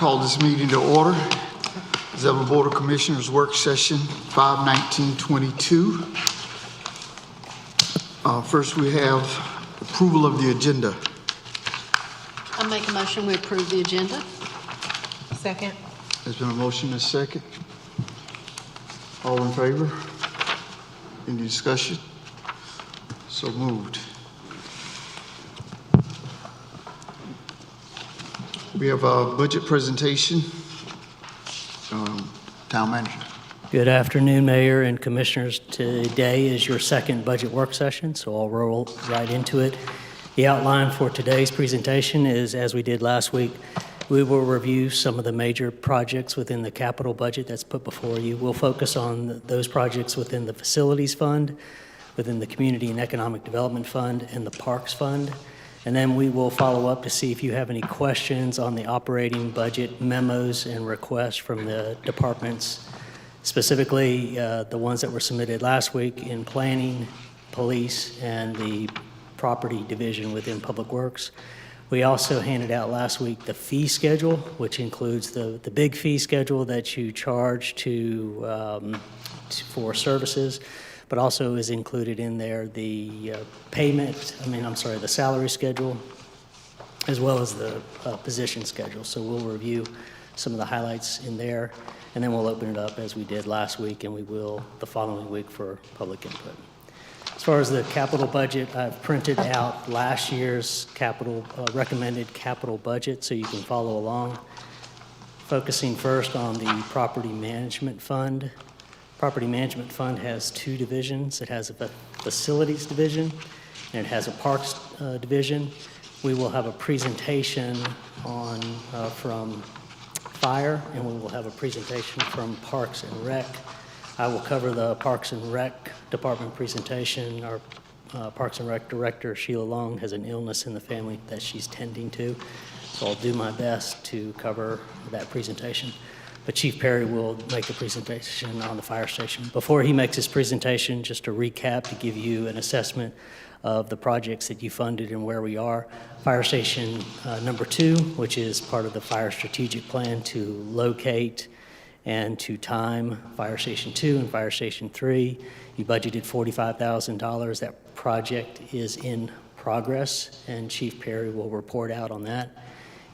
call this meeting to order. Zebulon Board of Commissioners Work Session 5/19/22. First, we have approval of the agenda. I make a motion we approve the agenda. Second. There's been a motion and a second. All in favor? Any discussion? So moved. We have a budget presentation. Town Manager. Good afternoon, Mayor and Commissioners. Today is your second budget work session, so I'll roll right into it. The outline for today's presentation is, as we did last week, we will review some of the major projects within the capital budget that's put before you. We'll focus on those projects within the Facilities Fund, within the Community and Economic Development Fund, and the Parks Fund. And then we will follow up to see if you have any questions on the operating budget memos and requests from the departments, specifically the ones that were submitted last week in planning, police, and the property division within Public Works. We also handed out last week the fee schedule, which includes the big fee schedule that you charge for services, but also is included in there the the salary schedule, as well as the position schedule. So we'll review some of the highlights in there, and then we'll open it up as we did last week, and we will the following week for public input. As far as the capital budget, I've printed out last year's recommended capital budget so you can follow along. Focusing first on the Property Management Fund. Property Management Fund has two divisions. It has a Facilities Division and it has a Parks Division. We will have a presentation from Fire, and we will have a presentation from Parks and Rec. I will cover the Parks and Rec Department presentation. Our Parks and Rec Director, Sheila Long, has an illness in the family that she's tending to, so I'll do my best to cover that presentation. But Chief Perry will make the presentation on the fire station. Before he makes his presentation, just a recap to give you an assessment of the projects that you funded and where we are. Fire Station number 2, which is part of the fire strategic plan to locate and to time Fire Station 2 and Fire Station 3. You budgeted $45,000. That project is in progress, and Chief Perry will report out on that.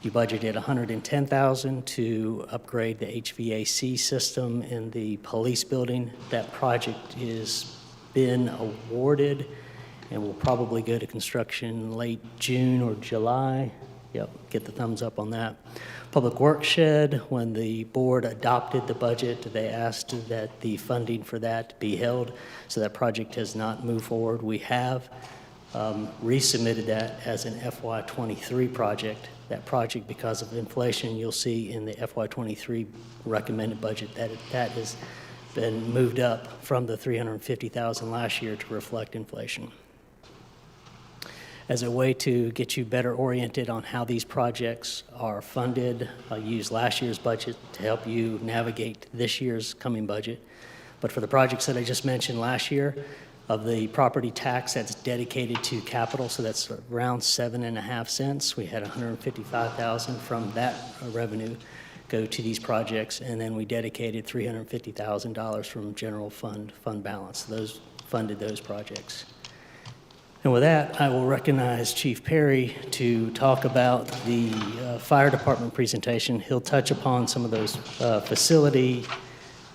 You budgeted $110,000 to upgrade the HVAC system in the police building. That project has been awarded and will probably go to construction late June or July. Yep, get the thumbs up on that. Public Works Shed, when the board adopted the budget, they asked that the funding for that be held, so that project has not moved forward. We have resubmitted that as an FY23 project. That project, because of inflation, you'll see in the FY23 recommended budget that that has been moved up from the $350,000 last year to reflect inflation. As a way to get you better oriented on how these projects are funded, I'll use last year's budget to help you navigate this year's coming budget. But for the projects that I just mentioned last year, of the property tax that's dedicated to capital, so that's around 7.5 cents. We had $155,000 from that revenue go to these projects, and then we dedicated $350,000 from general fund balance. Those funded those projects. And with that, I will recognize Chief Perry to talk about the fire department presentation. He'll touch upon some of those facility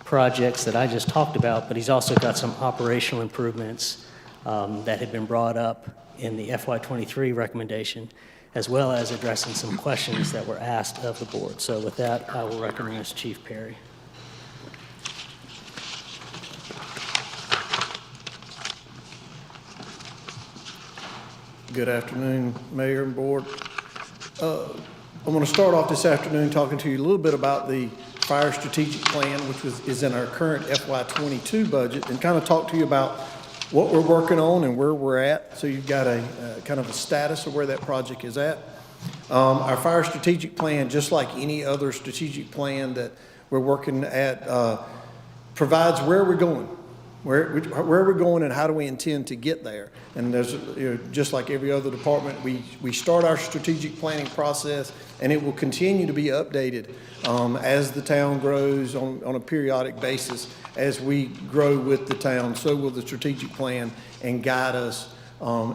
projects that I just talked about, but he's also got some operational improvements that had been brought up in the FY23 recommendation, as well as addressing some questions that were asked of the board. So with that, I will recognize Chief Perry. Good afternoon, Mayor and Board. I'm going to start off this afternoon talking to you a little bit about the Fire Strategic Plan, which is in our current FY22 budget, and kind of talk to you about what we're working on and where we're at, so you've got a kind of a status of where that project is at. Our Fire Strategic Plan, just like any other strategic plan that we're working at, provides where we're going. where are we going and how do we intend to get there? And there's, just like every other department, we start our strategic planning process, and it will continue to be updated as the town grows on a periodic basis. As we grow with the town, so will the strategic plan and guide us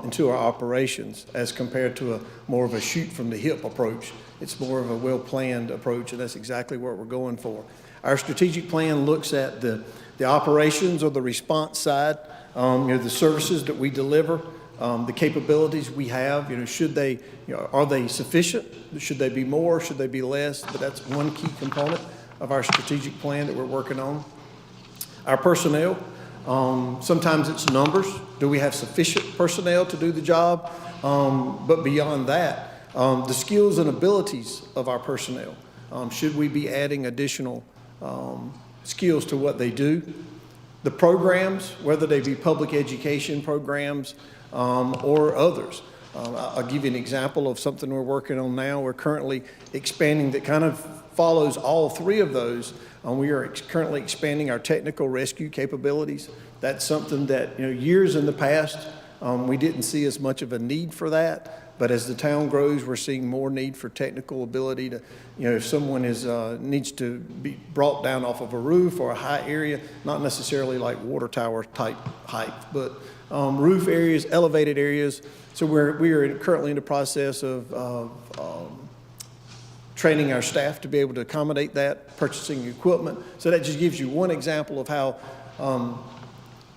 into our operations, as compared to a more of a shoot from the hip approach. It's more of a well-planned approach, and that's exactly what we're going for. Our strategic plan looks at the operations or the response side, the services that we deliver, the capabilities we have. Should they, are they sufficient? Should they be more? Should they be less? But that's one key component of our strategic plan that we're working on. Our personnel, sometimes it's numbers. Do we have sufficient personnel to do the job? But beyond that, the skills and abilities of our personnel. Should we be adding additional skills to what they do? The programs, whether they be public education programs or others. I'll give you an example of something we're working on now. We're currently expanding that kind of follows all three of those. We are currently expanding our technical rescue capabilities. That's something that, years in the past, we didn't see as much of a need for that. But as the town grows, we're seeing more need for technical ability to, if someone needs to be brought down off of a roof or a high area, not necessarily like water tower type height, but roof areas, elevated areas. So we are currently in the process of training our staff to be able to accommodate that, purchasing equipment. So that just gives you one example of how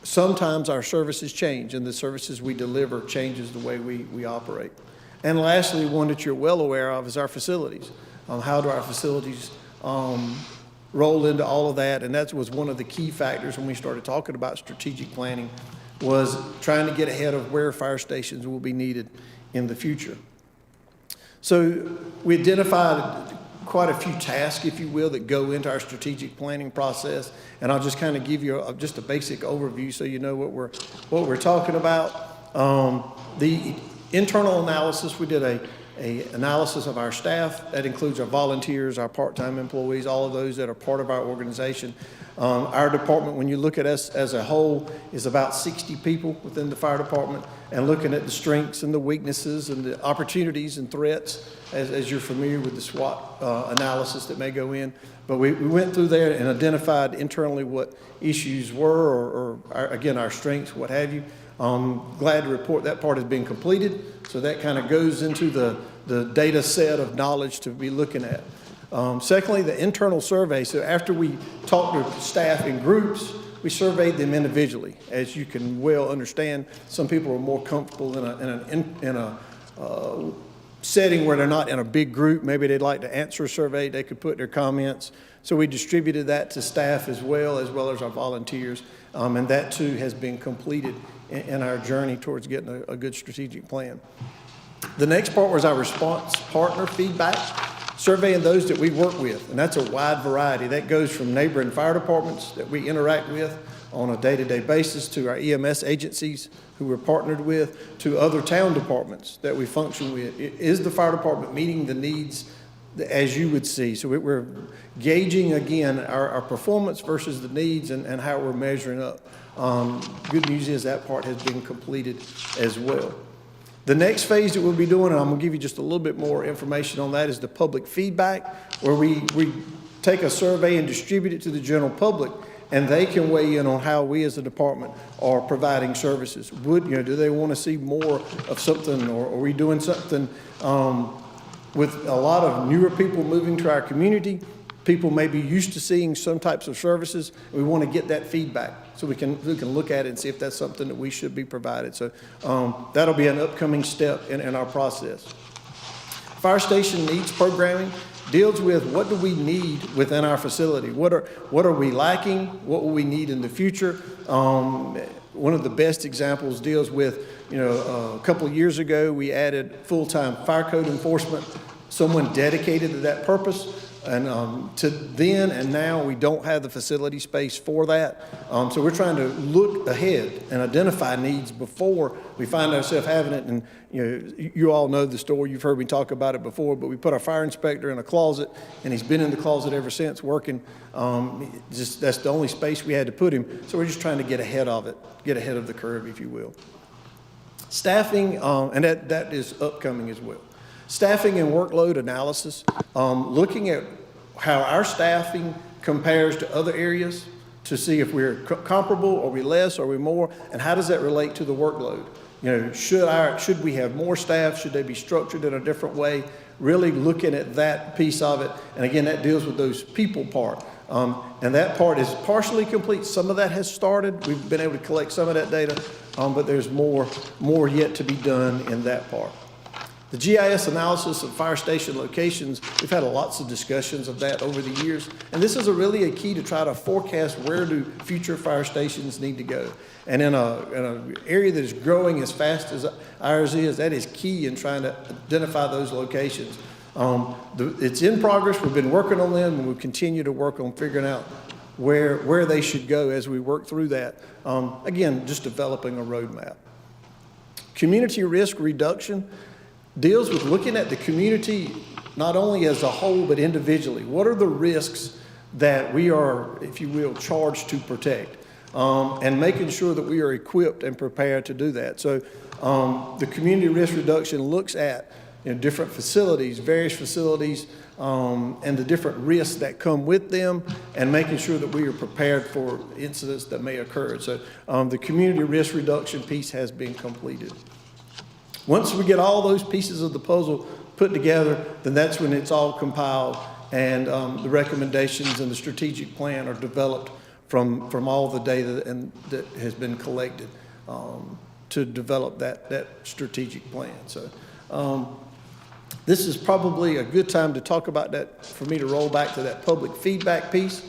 sometimes our services change and the services we deliver changes the way we operate. And lastly, one that you're well aware of is our facilities. How do our facilities roll into all of that? And that was one of the key factors when we started talking about strategic planning, was trying to get ahead of where fire stations will be needed in the future. So we identified quite a few tasks, if you will, that go into our strategic planning process. And I'll just kind of give you just a basic overview so you know what we're talking about. The internal analysis, we did a analysis of our staff. That includes our volunteers, our part-time employees, all of those that are part of our organization. Our department, when you look at us as a whole, is about 60 people within the fire department, and looking at the strengths and the weaknesses and the opportunities and threats, as you're familiar with the SWOT analysis that may go in. But we went through there and identified internally what issues were, or again, our strengths, what have you. Glad to report that part has been completed. So that kind of goes into the data set of knowledge to be looking at. Secondly, the internal survey. So after we talked to staff in groups, we surveyed them individually. As you can well understand, some people are more comfortable in a setting where they're not in a big group. Maybe they'd like to answer a survey. They could put their comments. So we distributed that to staff as well as our volunteers. And that too has been completed in our journey towards getting a good strategic plan. The next part was our response partner feedback, surveying those that we work with, and that's a wide variety. That goes from neighboring fire departments that we interact with on a day-to-day basis, to our EMS agencies who we're partnered with, to other town departments that we function with. Is the fire department meeting the needs as you would see? So we're gauging, again, our performance versus the needs and how we're measuring up. Good news is that part has been completed as well. The next phase that we'll be doing, and I'm going to give you just a little bit more information on that, is the public feedback, where we take a survey and distribute it to the general public, and they can weigh in on how we as a department are providing services. Do they want to see more of something, or are we doing something with a lot of newer people moving to our community? People may be used to seeing some types of services. We want to get that feedback so we can look at it and see if that's something that we should be provided. So that'll be an upcoming step in our process. Fire station needs programming deals with what do we need within our facility? What are we lacking? What will we need in the future? One of the best examples deals with, a couple of years ago, we added full-time fire code enforcement, someone dedicated to that purpose. And to then and now, we don't have the facility space for that. So we're trying to look ahead and identify needs before we find ourselves having it. And you all know the story. You've heard me talk about it before. But we put our fire inspector in a closet, and he's been in the closet ever since working. That's the only space we had to put him. So we're just trying to get ahead of it, get ahead of the curve, if you will. Staffing, and that is upcoming as well. Staffing and workload analysis, looking at how our staffing compares to other areas to see if we're comparable, are we less, are we more, and how does that relate to the workload? Should we have more staff? Should they be structured in a different way? Really looking at that piece of it, and again, that deals with those people part. And that part is partially complete. Some of that has started. We've been able to collect some of that data, but there's more yet to be done in that part. The GIS analysis of fire station locations, we've had lots of discussions of that over the years. And this is really a key to try to forecast where do future fire stations need to go. And in an area that is growing as fast as ours is, that is key in trying to identify those locations. It's in progress. We've been working on them, and we'll continue to work on figuring out where they should go as we work through that. Again, just developing a roadmap. Community risk reduction deals with looking at the community not only as a whole but individually. What are the risks that we are, if you will, charged to protect? And making sure that we are equipped and prepared to do that. So the community risk reduction looks at different facilities, various facilities, and the different risks that come with them, and making sure that we are prepared for incidents that may occur. So the community risk reduction piece has been completed. Once we get all those pieces of the puzzle put together, then that's when it's all compiled, and the recommendations and the strategic plan are developed from all the data that has been collected to develop that strategic plan. So this is probably a good time to talk about that, for me to roll back to that public feedback piece.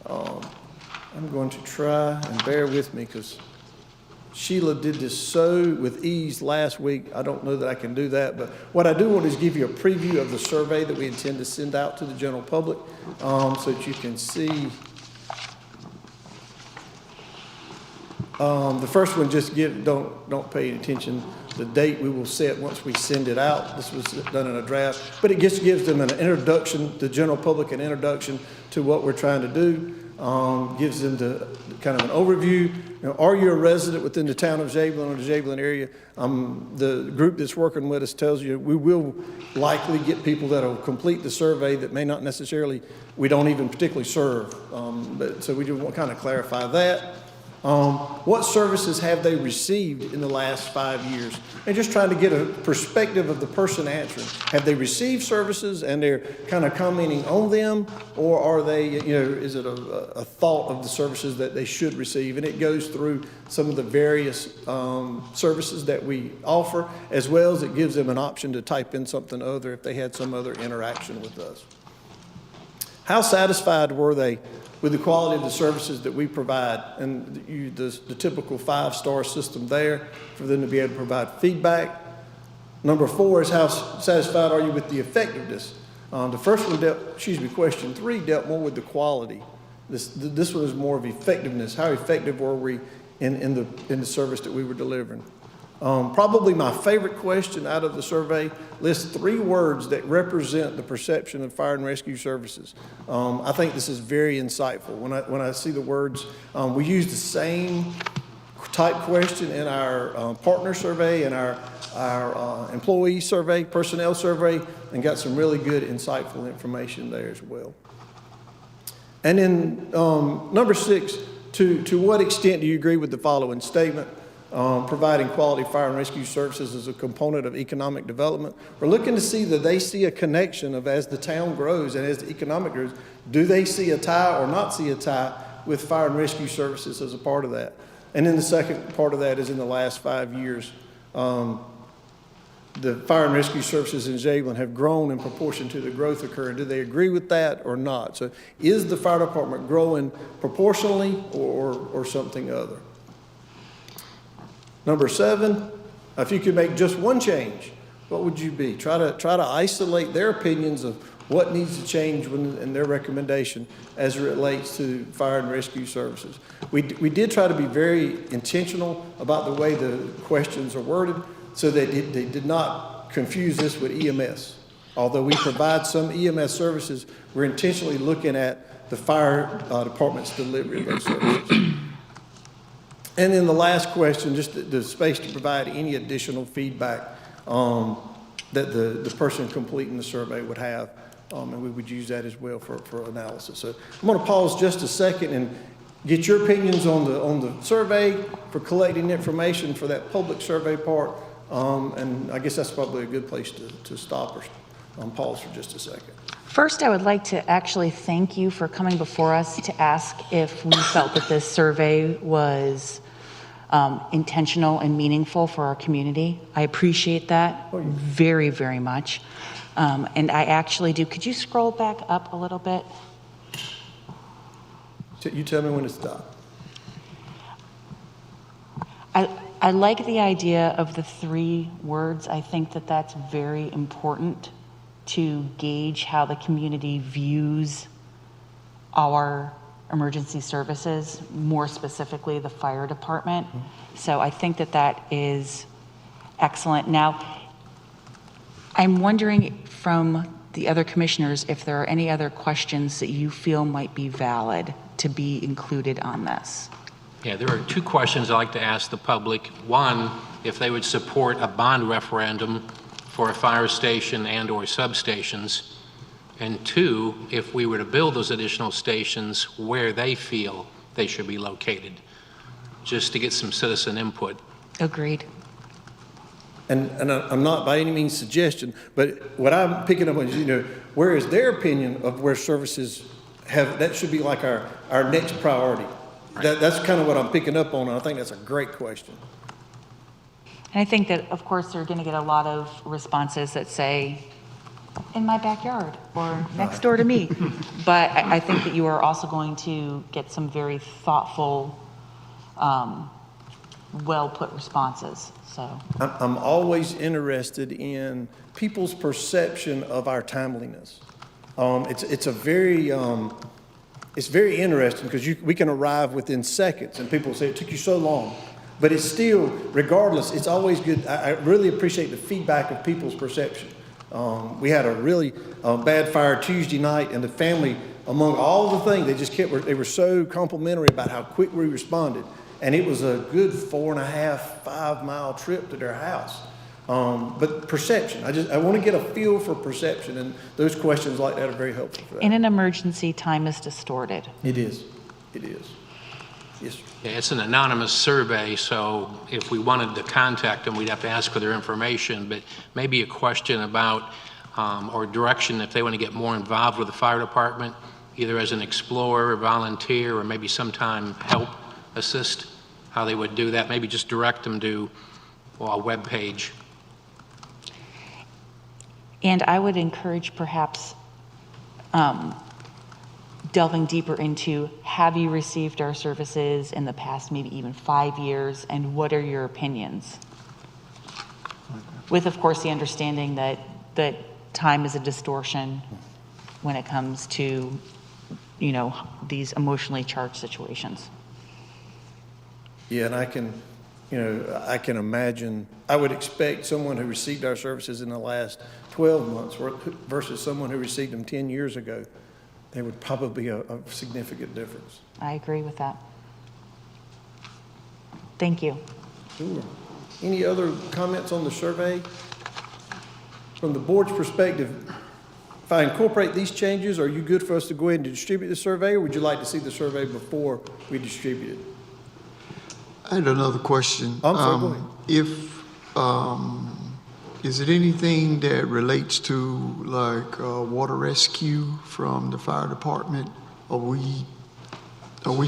I'm going to try and bear with me because Sheila did this so with ease last week. I don't know that I can do that, but what I do want is give you a preview of the survey that we intend to send out to the general public, so that you can see. The first one, just don't pay any attention. The date we will set once we send it out. This was done in a draft, but it just gives them an introduction, the general public an introduction to what we're trying to do. Gives them kind of an overview. Are you a resident within the town of Zebulon or the Zebulon area? The group that's working with us tells you we will likely get people that will complete the survey that may not necessarily, we don't even particularly serve. But so we do want to kind of clarify that. What services have they received in the last 5 years? And just trying to get a perspective of the person answering. Have they received services and they're kind of commenting on them, or are they, is it a thought of the services that they should receive? And it goes through some of the various services that we offer, as well as it gives them an option to type in something other if they had some other interaction with us. How satisfied were they with the quality of the services that we provide? And the typical 5-star system there for them to be able to provide feedback. Number 4 is how satisfied are you with the effectiveness? The first one question 3 dealt more with the quality. This one is more of effectiveness. How effective were we in the service that we were delivering? Probably my favorite question out of the survey lists 3 words that represent the perception of fire and rescue services. I think this is very insightful. When I see the words, we use the same type question in our partner survey and our employee survey, personnel survey, and got some really good insightful information there as well. And then number 6, to what extent do you agree with the following statement? Providing quality fire and rescue services is a component of economic development. We're looking to see that they see a connection of, as the town grows and as the economic grows, do they see a tie or not see a tie with fire and rescue services as a part of that? And then the second part of that is in the last 5 years, the fire and rescue services in Zebulon have grown in proportion to the growth occurring. Do they agree with that or not? So is the fire department growing proportionally or something other? Number 7, if you could make just one change, what would you be? Try to isolate their opinions of what needs to change in their recommendation as it relates to fire and rescue services. We did try to be very intentional about the way the questions are worded so that they did not confuse this with EMS. Although we provide some EMS services, we're intentionally looking at the fire department's delivery of those services. And then the last question, just the space to provide any additional feedback that the person completing the survey would have, and we would use that as well for analysis. So I'm going to pause just a second and get your opinions on the survey, for collecting information for that public survey part, and I guess that's probably a good place to stop or pause for just a second. First, I would like to actually thank you for coming before us to ask if we felt that this survey was intentional and meaningful for our community. I appreciate that very, very much. And I actually do. Could you scroll back up a little bit? You tell me when to stop. I like the idea of the 3 words. I think that that's very important to gauge how the community views our emergency services, more specifically the fire department. So I think that that is excellent. Now, I'm wondering from the other commissioners if there are any other questions that you feel might be valid to be included on this. Yeah, there are 2 questions I'd like to ask the public. One, if they would support a bond referendum for a fire station and or substations. And 2, if we were to build those additional stations, where they feel they should be located, just to get some citizen input. Agreed. And I'm not by any means suggestion, but what I'm picking up on is, where is their opinion of where services that should be like our next priority. Right. That's kind of what I'm picking up on, and I think that's a great question. And I think that, of course, they're going to get a lot of responses that say, in my backyard or next door to me. But I think that you are also going to get some very thoughtful, well-put responses. So I'm always interested in people's perception of our timeliness. It's very interesting because we can arrive within seconds, and people say it took you so long. But it's still, regardless, it's always good. I really appreciate the feedback of people's perception. We had a really bad fire Tuesday night, and the family, among all the things, they were so complimentary about how quick we responded. And it was a good 4.5 mile trip to their house. But perception, I want to get a feel for perception, and those questions like that are very helpful for that. in an emergency, time is distorted. It is. Yes, sir. Yeah, it's an anonymous survey, so if we wanted to contact them, we'd have to ask for their information, but maybe a question about, or direction if they want to get more involved with the fire department, either as an explorer or volunteer, or maybe sometime help assist, how they would do that. Maybe just direct them to a web page. And I would encourage perhaps delving deeper into, have you received our services in the past maybe even 5 years, and what are your opinions? With, of course, the understanding that time is a distortion when it comes to, these emotionally charged situations. Yeah, and I can imagine, I would expect someone who received our services in the last 12 months versus someone who received them 10 years ago. There would probably be a significant difference. I agree with that. Thank you. Sure. Any other comments on the survey? From the board's perspective, if I incorporate these changes, are you good for us to go ahead and distribute the survey, or would you like to see the survey before we distribute it? I had another question. I'm sorry, go ahead. Is it anything that relates to like water rescue from the fire department? Are we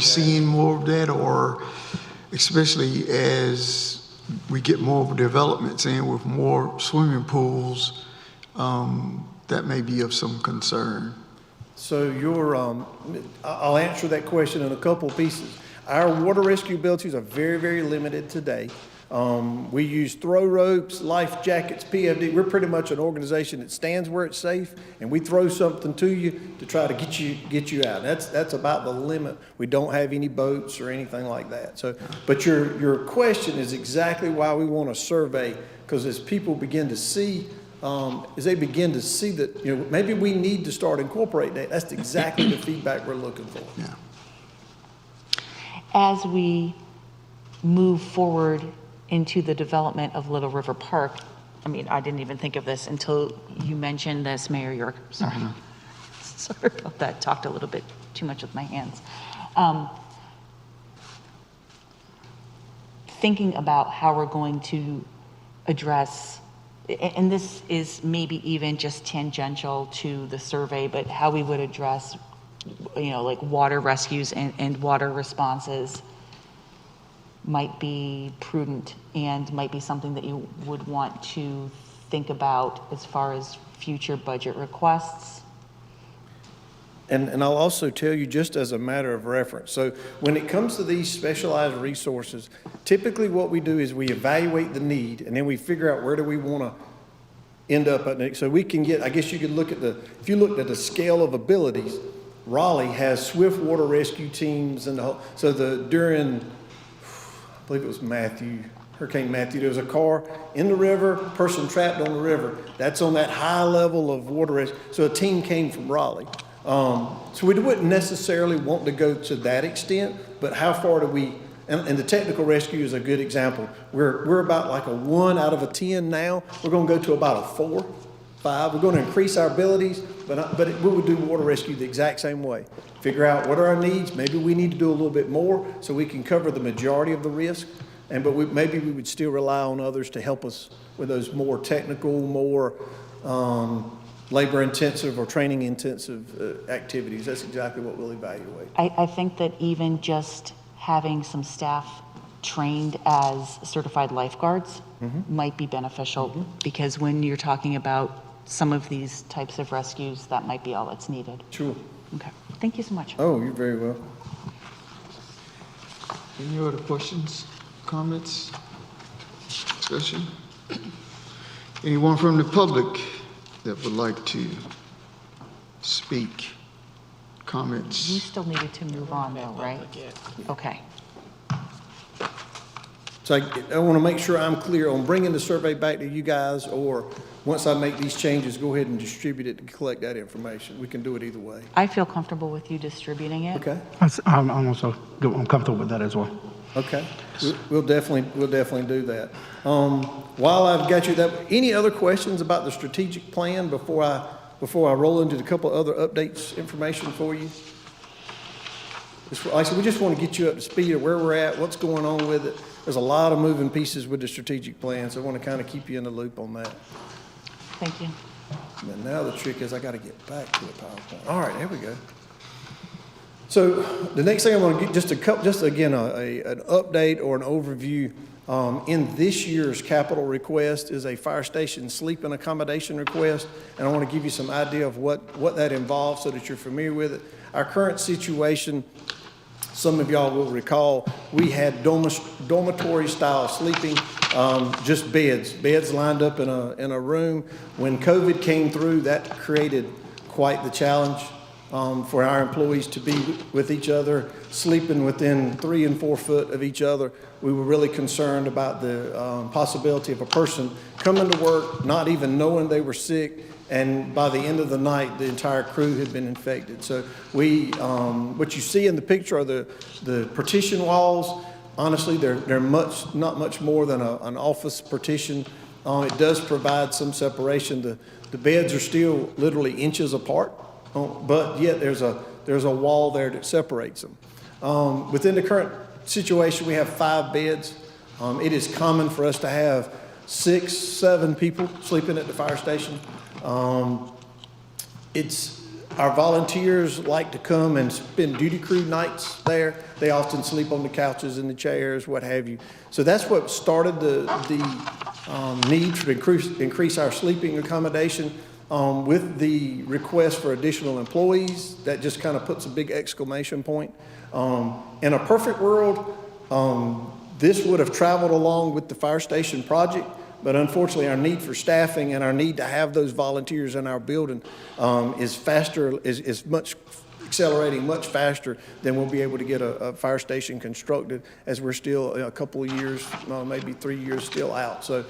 seeing more of that, or especially as we get more developments in with more swimming pools, that may be of some concern? So I'll answer that question in a couple pieces. Our water rescue abilities are very, very limited today. We use throw ropes, life jackets, PFD. We're pretty much an organization that stands where it's safe, and we throw something to you to try to get you out. That's about the limit. We don't have any boats or anything like that. So, but your question is exactly why we want a survey, because as people begin to see, as they begin to see that, maybe we need to start incorporating that. That's exactly the feedback we're looking for. Yeah. As we move forward into the development of Little River Park, I mean, I didn't even think of this until you mentioned this, Mayor York. Sorry. Sorry about that. Talked a little bit too much with my hands. Thinking about how we're going to address, and this is maybe even just tangential to the survey, but how we would address, like water rescues and water responses might be prudent and might be something that you would want to think about as far as future budget requests. And I'll also tell you, just as a matter of reference, so when it comes to these specialized resources, typically what we do is we evaluate the need, and then we figure out where do we want to end up at next. So we can get, I guess you could look at if you looked at the scale of abilities, Raleigh has swift water rescue teams and during, I believe it was Hurricane Matthew, there was a car in the river, person trapped on the river. That's on that high level of water rescue. So a team came from Raleigh. So we wouldn't necessarily want to go to that extent, but how far do we, and the technical rescue is a good example. We're about like a 1 out of a 10 now. We're going to go to about a 4, 5. We're going to increase our abilities, but we would do water rescue the exact same way. Figure out what are our needs. Maybe we need to do a little bit more so we can cover the majority of the risk. But maybe we would still rely on others to help us with those more technical, more labor-intensive or training-intensive activities. That's exactly what we'll evaluate. I think that even just having some staff trained as certified lifeguards might be beneficial, because when you're talking about some of these types of rescues, that might be all that's needed. Sure. Okay. Thank you so much. Oh, you're very welcome. Any other questions, comments, discussion? Anyone from the public that would like to speak, comments? You still needed to move on though, right? Okay. So I want to make sure I'm clear on bringing the survey back to you guys, or once I make these changes, go ahead and distribute it to collect that information. We can do it either way. I feel comfortable with you distributing it. Okay. I'm I'm comfortable with that as well. Okay. We'll definitely do that. While I've got you, any other questions about the strategic plan before I roll into a couple of other updates information for you? Like I said, we just want to get you up to speed of where we're at, what's going on with it. There's a lot of moving pieces with the strategic plan, so I want to kind of keep you in the loop on that. Thank you. And now the trick is I got to get back to the PowerPoint. All right, there we go. So the next thing I want to get just again an update or an overview. In this year's capital request is a fire station sleeping accommodation request, and I want to give you some idea of what that involves so that you're familiar with it. Our current situation, some of y'all will recall, we had dormitory style sleeping, just beds lined up in a room. When COVID came through, that created quite the challenge for our employees to be with each other, sleeping within 3 and 4 foot of each other. We were really concerned about the possibility of a person coming to work, not even knowing they were sick, and by the end of the night, the entire crew had been infected. So what you see in the picture are the partition walls. Honestly, they're not much more than an office partition. It does provide some separation. The beds are still literally inches apart, but yet there's a wall there that separates them. Within the current situation, we have 5 beds. It is common for us to have 6, 7 people sleeping at the fire station. Our volunteers like to come and spend duty crew nights there. They often sleep on the couches and the chairs, what have you. So that's what started the need to increase our sleeping accommodation. With the request for additional employees, that just kind of puts a big exclamation point. In a perfect world, This would have traveled along with the fire station project, but unfortunately, our need for staffing and our need to have those volunteers in our building is much accelerating much faster than we'll be able to get a fire station constructed, as we're still a couple of years, maybe 3 years still out. So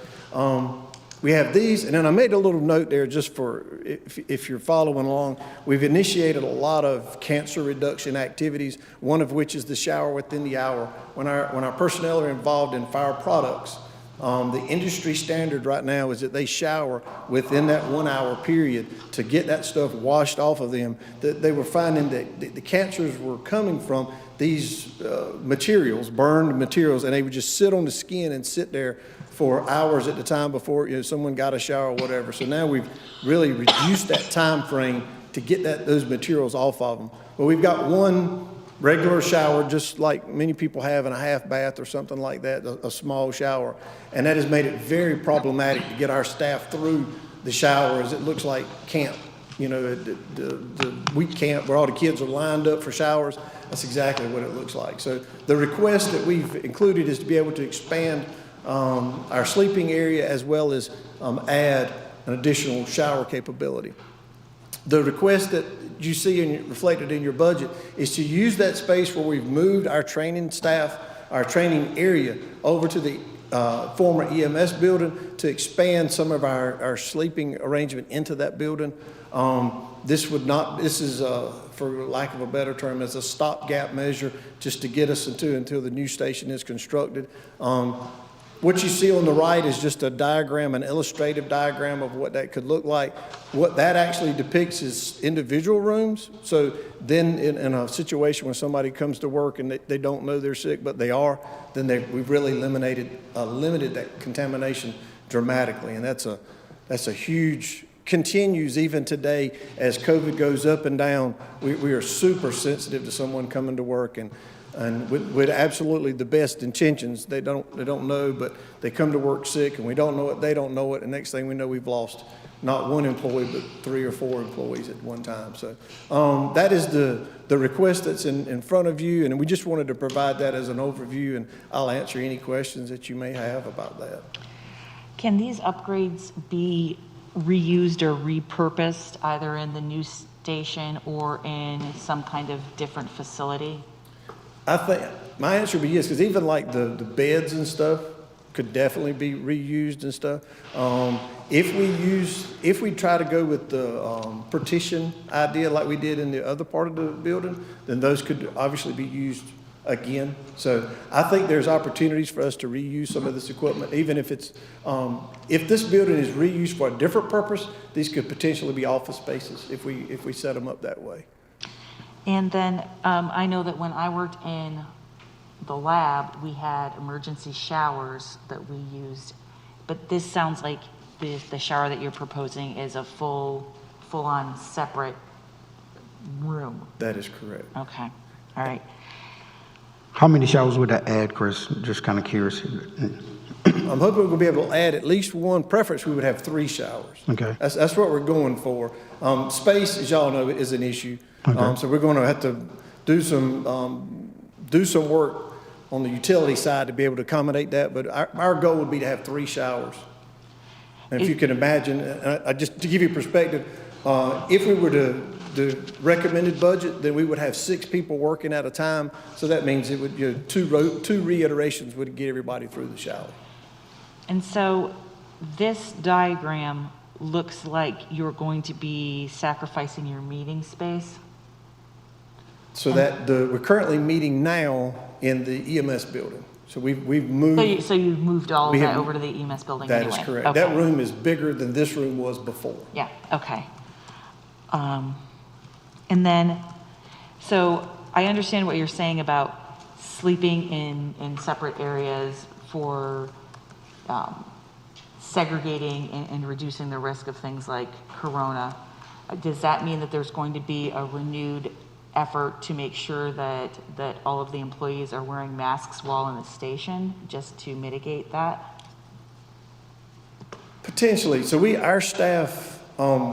we have these, and then I made a little note there just for if you're following along. We've initiated a lot of cancer reduction activities, one of which is the shower within the hour. When our personnel are involved in fire products, the industry standard right now is that they shower within that 1 hour period to get that stuff washed off of them. That they were finding that the cancers were coming from these materials, burned materials, and they would just sit on the skin and sit there for hours at a time before someone got a shower or whatever. So now we've really reduced that time frame to get those materials off of them. But we've got one regular shower, just like many people have in a half bath or something like that, a small shower. And that has made it very problematic to get our staff through the showers. It looks like camp, the week camp where all the kids are lined up for showers. That's exactly what it looks like. So the request that we've included is to be able to expand our sleeping area as well as add an additional shower capability. The request that you see reflected in your budget is to use that space where we've moved our training staff, our training area over to the former EMS building to expand some of our sleeping arrangement into that building. This is, for lack of a better term, as a stopgap measure just to get us until the new station is constructed. What you see on the right is just a diagram, an illustrative diagram of what that could look like. What that actually depicts is individual rooms. So then in a situation when somebody comes to work and they don't know they're sick, but they are, then we've really limited that contamination dramatically. And that's a huge, continues even today as COVID goes up and down. We are super sensitive to someone coming to work and with absolutely the best intentions. They don't know, but they come to work sick and we don't know it, they don't know it, and next thing we know we've lost not one employee but 3 or 4 employees at one time. So that is the request that's in front of you, and we just wanted to provide that as an overview, and I'll answer any questions that you may have about that. Can these upgrades be reused or repurposed either in the new station or in some kind of different facility? I think my answer would be yes, because even like the beds and stuff could definitely be reused and stuff. If we try to go with the partition idea like we did in the other part of the building, then those could obviously be used again. So I think there's opportunities for us to reuse some of this equipment, even if it's, if this building is reused for a different purpose, these could potentially be office spaces if we set them up that way. And then I know that when I worked in the lab, we had emergency showers that we used, but this sounds like the shower that you're proposing is a full-on separate room. That is correct. Okay, all right. How many showers would that add, Chris? Just kind of curious. I'm hoping we're going to be able to add at least one. Preference, we would have 3 showers. Okay. That's what we're going for. Space, as y'all know, is an issue. Okay. So we're going to have to do some work on the utility side to be able to accommodate that. But our goal would be to have 3 showers. And if you can imagine, just to give you perspective, if we were the recommended budget, then we would have 6 people working at a time. So that means it would, 2 reiterations would get everybody through the shower. And so this diagram looks like you're going to be sacrificing your meeting space? So that we're currently meeting now in the EMS building. So we've moved. So you've moved all of that over to the EMS building anyway? That is correct. Okay. That room is bigger than this room was before. Yeah, okay. And then, so I understand what you're saying about sleeping in separate areas for segregating and reducing the risk of things like corona. Does that mean that there's going to be a renewed effort to make sure that all of the employees are wearing masks while in the station, just to mitigate that? Potentially. So our staff,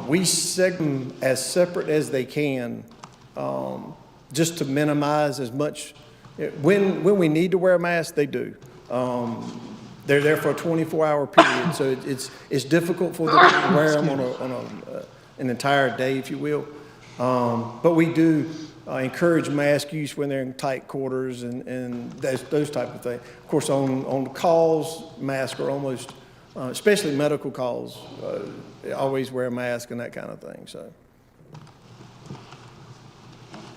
we segment them as separate as they can, just to minimize as much. When we need to wear a mask, they do. They're there for a 24-hour period, so it's difficult for them to wear them on an entire day, if you will. But we do encourage mask use when they're in tight quarters and those type of things. Of course, on calls, masks are almost, especially medical calls, always wear a mask and that kind of thing. So,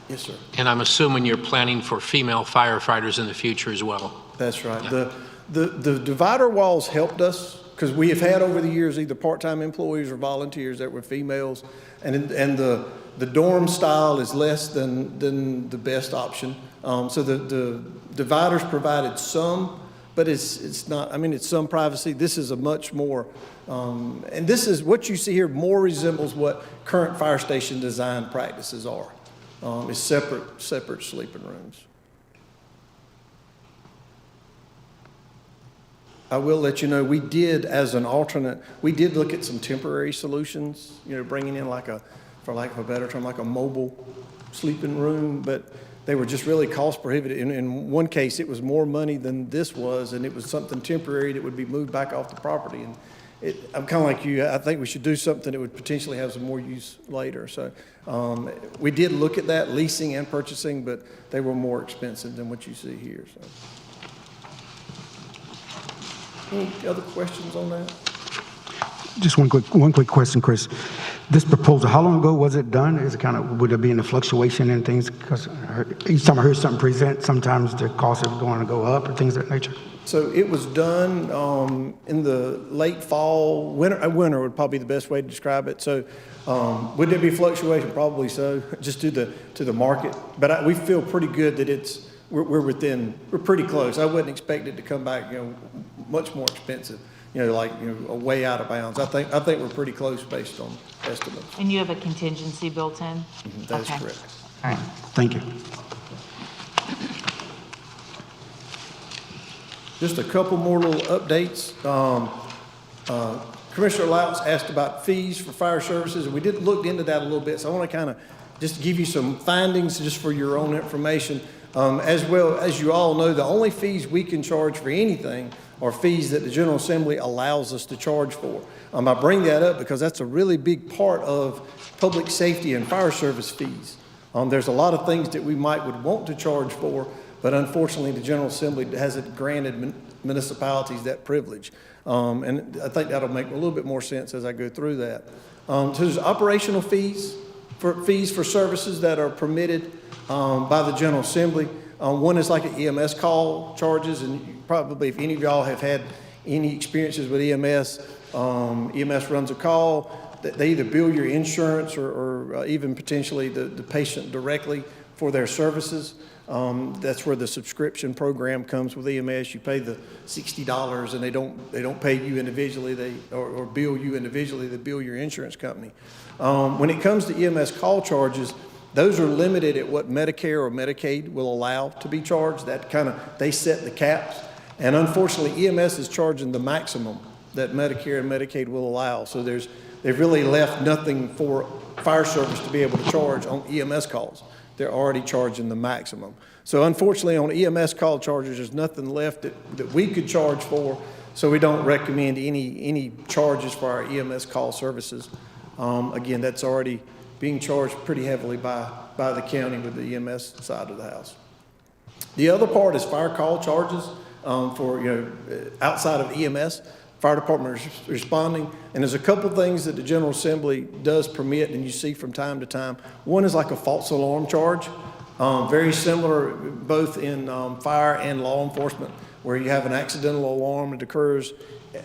yes, sir. And I'm assuming you're planning for female firefighters in the future as well. That's right. The divider walls helped us because we have had over the years either part-time employees or volunteers that were females, and the dorm style is less than the best option. So the dividers provided some, but it's not. I mean, it's some privacy. This is a much more, and this is what you see here more resembles what current fire station design practices are. Is separate sleeping rooms. I will let you know, we did, as an alternate, we did look at some temporary solutions, bringing in for lack of a better term, like a mobile sleeping room, but they were just really cost prohibitive. In one case, it was more money than this was, and it was something temporary that would be moved back off the property. And I'm kind of like you, I think we should do something that would potentially have some more use later. So we did look at that, leasing and purchasing, but they were more expensive than what you see here. So. Any other questions on that? Just one quick question, Chris. This proposal, how long ago was it done? Is it would there be any fluctuation in things? Because each time I heard something present, sometimes the costs are going to go up or things of that nature. So it was done in the late fall, winter would probably be the best way to describe it. So would there be fluctuation? Probably so, just to the market. But we feel pretty good that we're pretty close. I wouldn't expect it to come back, much more expensive, way out of bounds. I think we're pretty close based on estimates. And you have a contingency built in? That is Okay. correct. All right. Thank you. Just a couple more little updates. Commissioner Louts asked about fees for fire services, and we did look into that a little bit. So I want to kind of just give you some findings just for your own information. As well as you all know, the only fees we can charge for anything are fees that the General Assembly allows us to charge for. I bring that up because that's a really big part of public safety and fire service fees. There's a lot of things that we would want to charge for, but unfortunately the General Assembly hasn't granted municipalities that privilege. And I think that'll make a little bit more sense as I go through that. So there's operational fees for services that are permitted by the General Assembly. One is like an EMS call charges, and probably if any of y'all have had any experiences with EMS, EMS runs a call. They either bill your insurance or even potentially the patient directly for their services. That's where the subscription program comes with EMS. You pay the $60, and they don't pay you individually. Or bill you individually. They bill your insurance company. When it comes to EMS call charges, those are limited at what Medicare or Medicaid will allow to be charged. They set the caps. And unfortunately, EMS is charging the maximum that Medicare and Medicaid will allow. So they've really left nothing for fire service to be able to charge on EMS calls. They're already charging the maximum. So unfortunately, on EMS call charges, there's nothing left that we could charge for. So we don't recommend any charges for our EMS call services. Again, that's already being charged pretty heavily by the county with the EMS side of the house. The other part is fire call charges for outside of EMS. Fire department is responding, and there's a couple things that the General Assembly does permit, and you see from time to time. One is like a false alarm charge, very similar both in fire and law enforcement, where you have an accidental alarm that occurs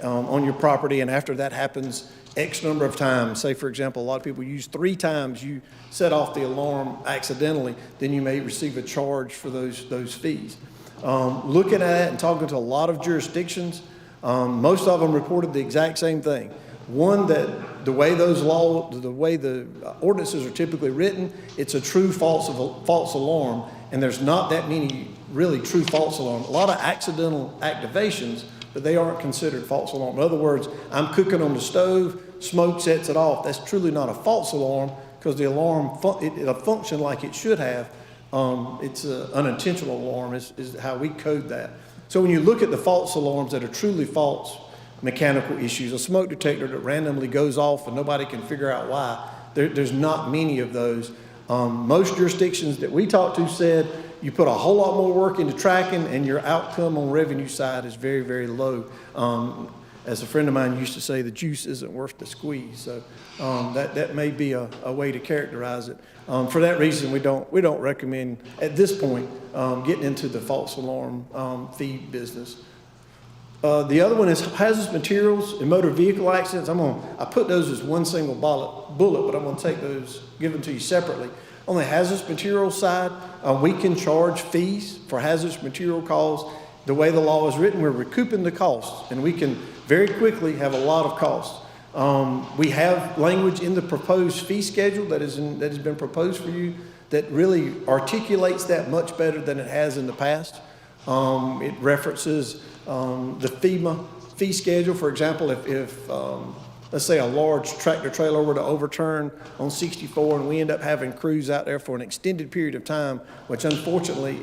on your property, and after that happens X number of times, say for example, a lot of people use 3 times you set off the alarm accidentally, then you may receive a charge for those fees. Looking at it and talking to a lot of jurisdictions, most of them reported the exact same thing. One, that the way the ordinances are typically written, it's a true false alarm, and there's not that many really true false alarms. A lot of accidental activations, but they aren't considered false alarm. In other words, I'm cooking on the stove, smoke sets it off. That's truly not a false alarm because the alarm it'll function like it should have. It's an unintentional alarm is how we code that. So when you look at the false alarms that are truly false mechanical issues, a smoke detector that randomly goes off and nobody can figure out why, there's not many of those. Most jurisdictions that we talked to said you put a whole lot more work into tracking and your outcome on revenue side is very, very low. As a friend of mine used to say, the juice isn't worth the squeeze. So that may be a way to characterize it. For that reason, we don't recommend at this point getting into the false alarm fee business. The other one is hazardous materials and motor vehicle accidents. I put those as one single bullet, but I'm going to take those, give them to you separately. On the hazardous materials side, we can charge fees for hazardous material calls. The way the law is written, we're recouping the costs, and we can very quickly have a lot of costs. We have language in the proposed fee schedule that has been proposed for you that really articulates that much better than it has in the past. It references the FEMA fee schedule. For example, if let's say a large tractor trailer were to overturn on 64 and we end up having crews out there for an extended period of time, which unfortunately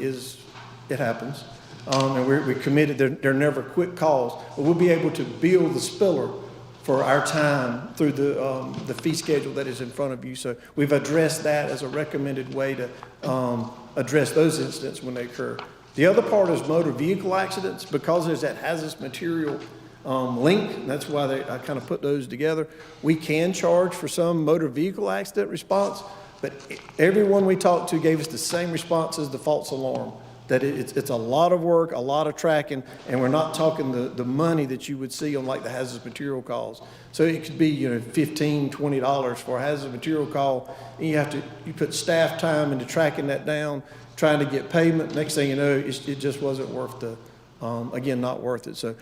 it happens, and we're committed, they're never quick calls, but we'll be able to bill the spiller for our time through the fee schedule that is in front of you. So we've addressed that as a recommended way to address those incidents when they occur. The other part is motor vehicle accidents. Because there's that hazardous material link, and that's why I kind of put those together. We can charge for some motor vehicle accident response, but everyone we talked to gave us the same response as the false alarm, that it's a lot of work, a lot of tracking, and we're not talking the money that you would see on like the hazardous material calls. So it could be, $15, $20 for a hazardous material call, and you put staff time into tracking that down, trying to get payment. Next thing you know, it just wasn't worth not worth it. So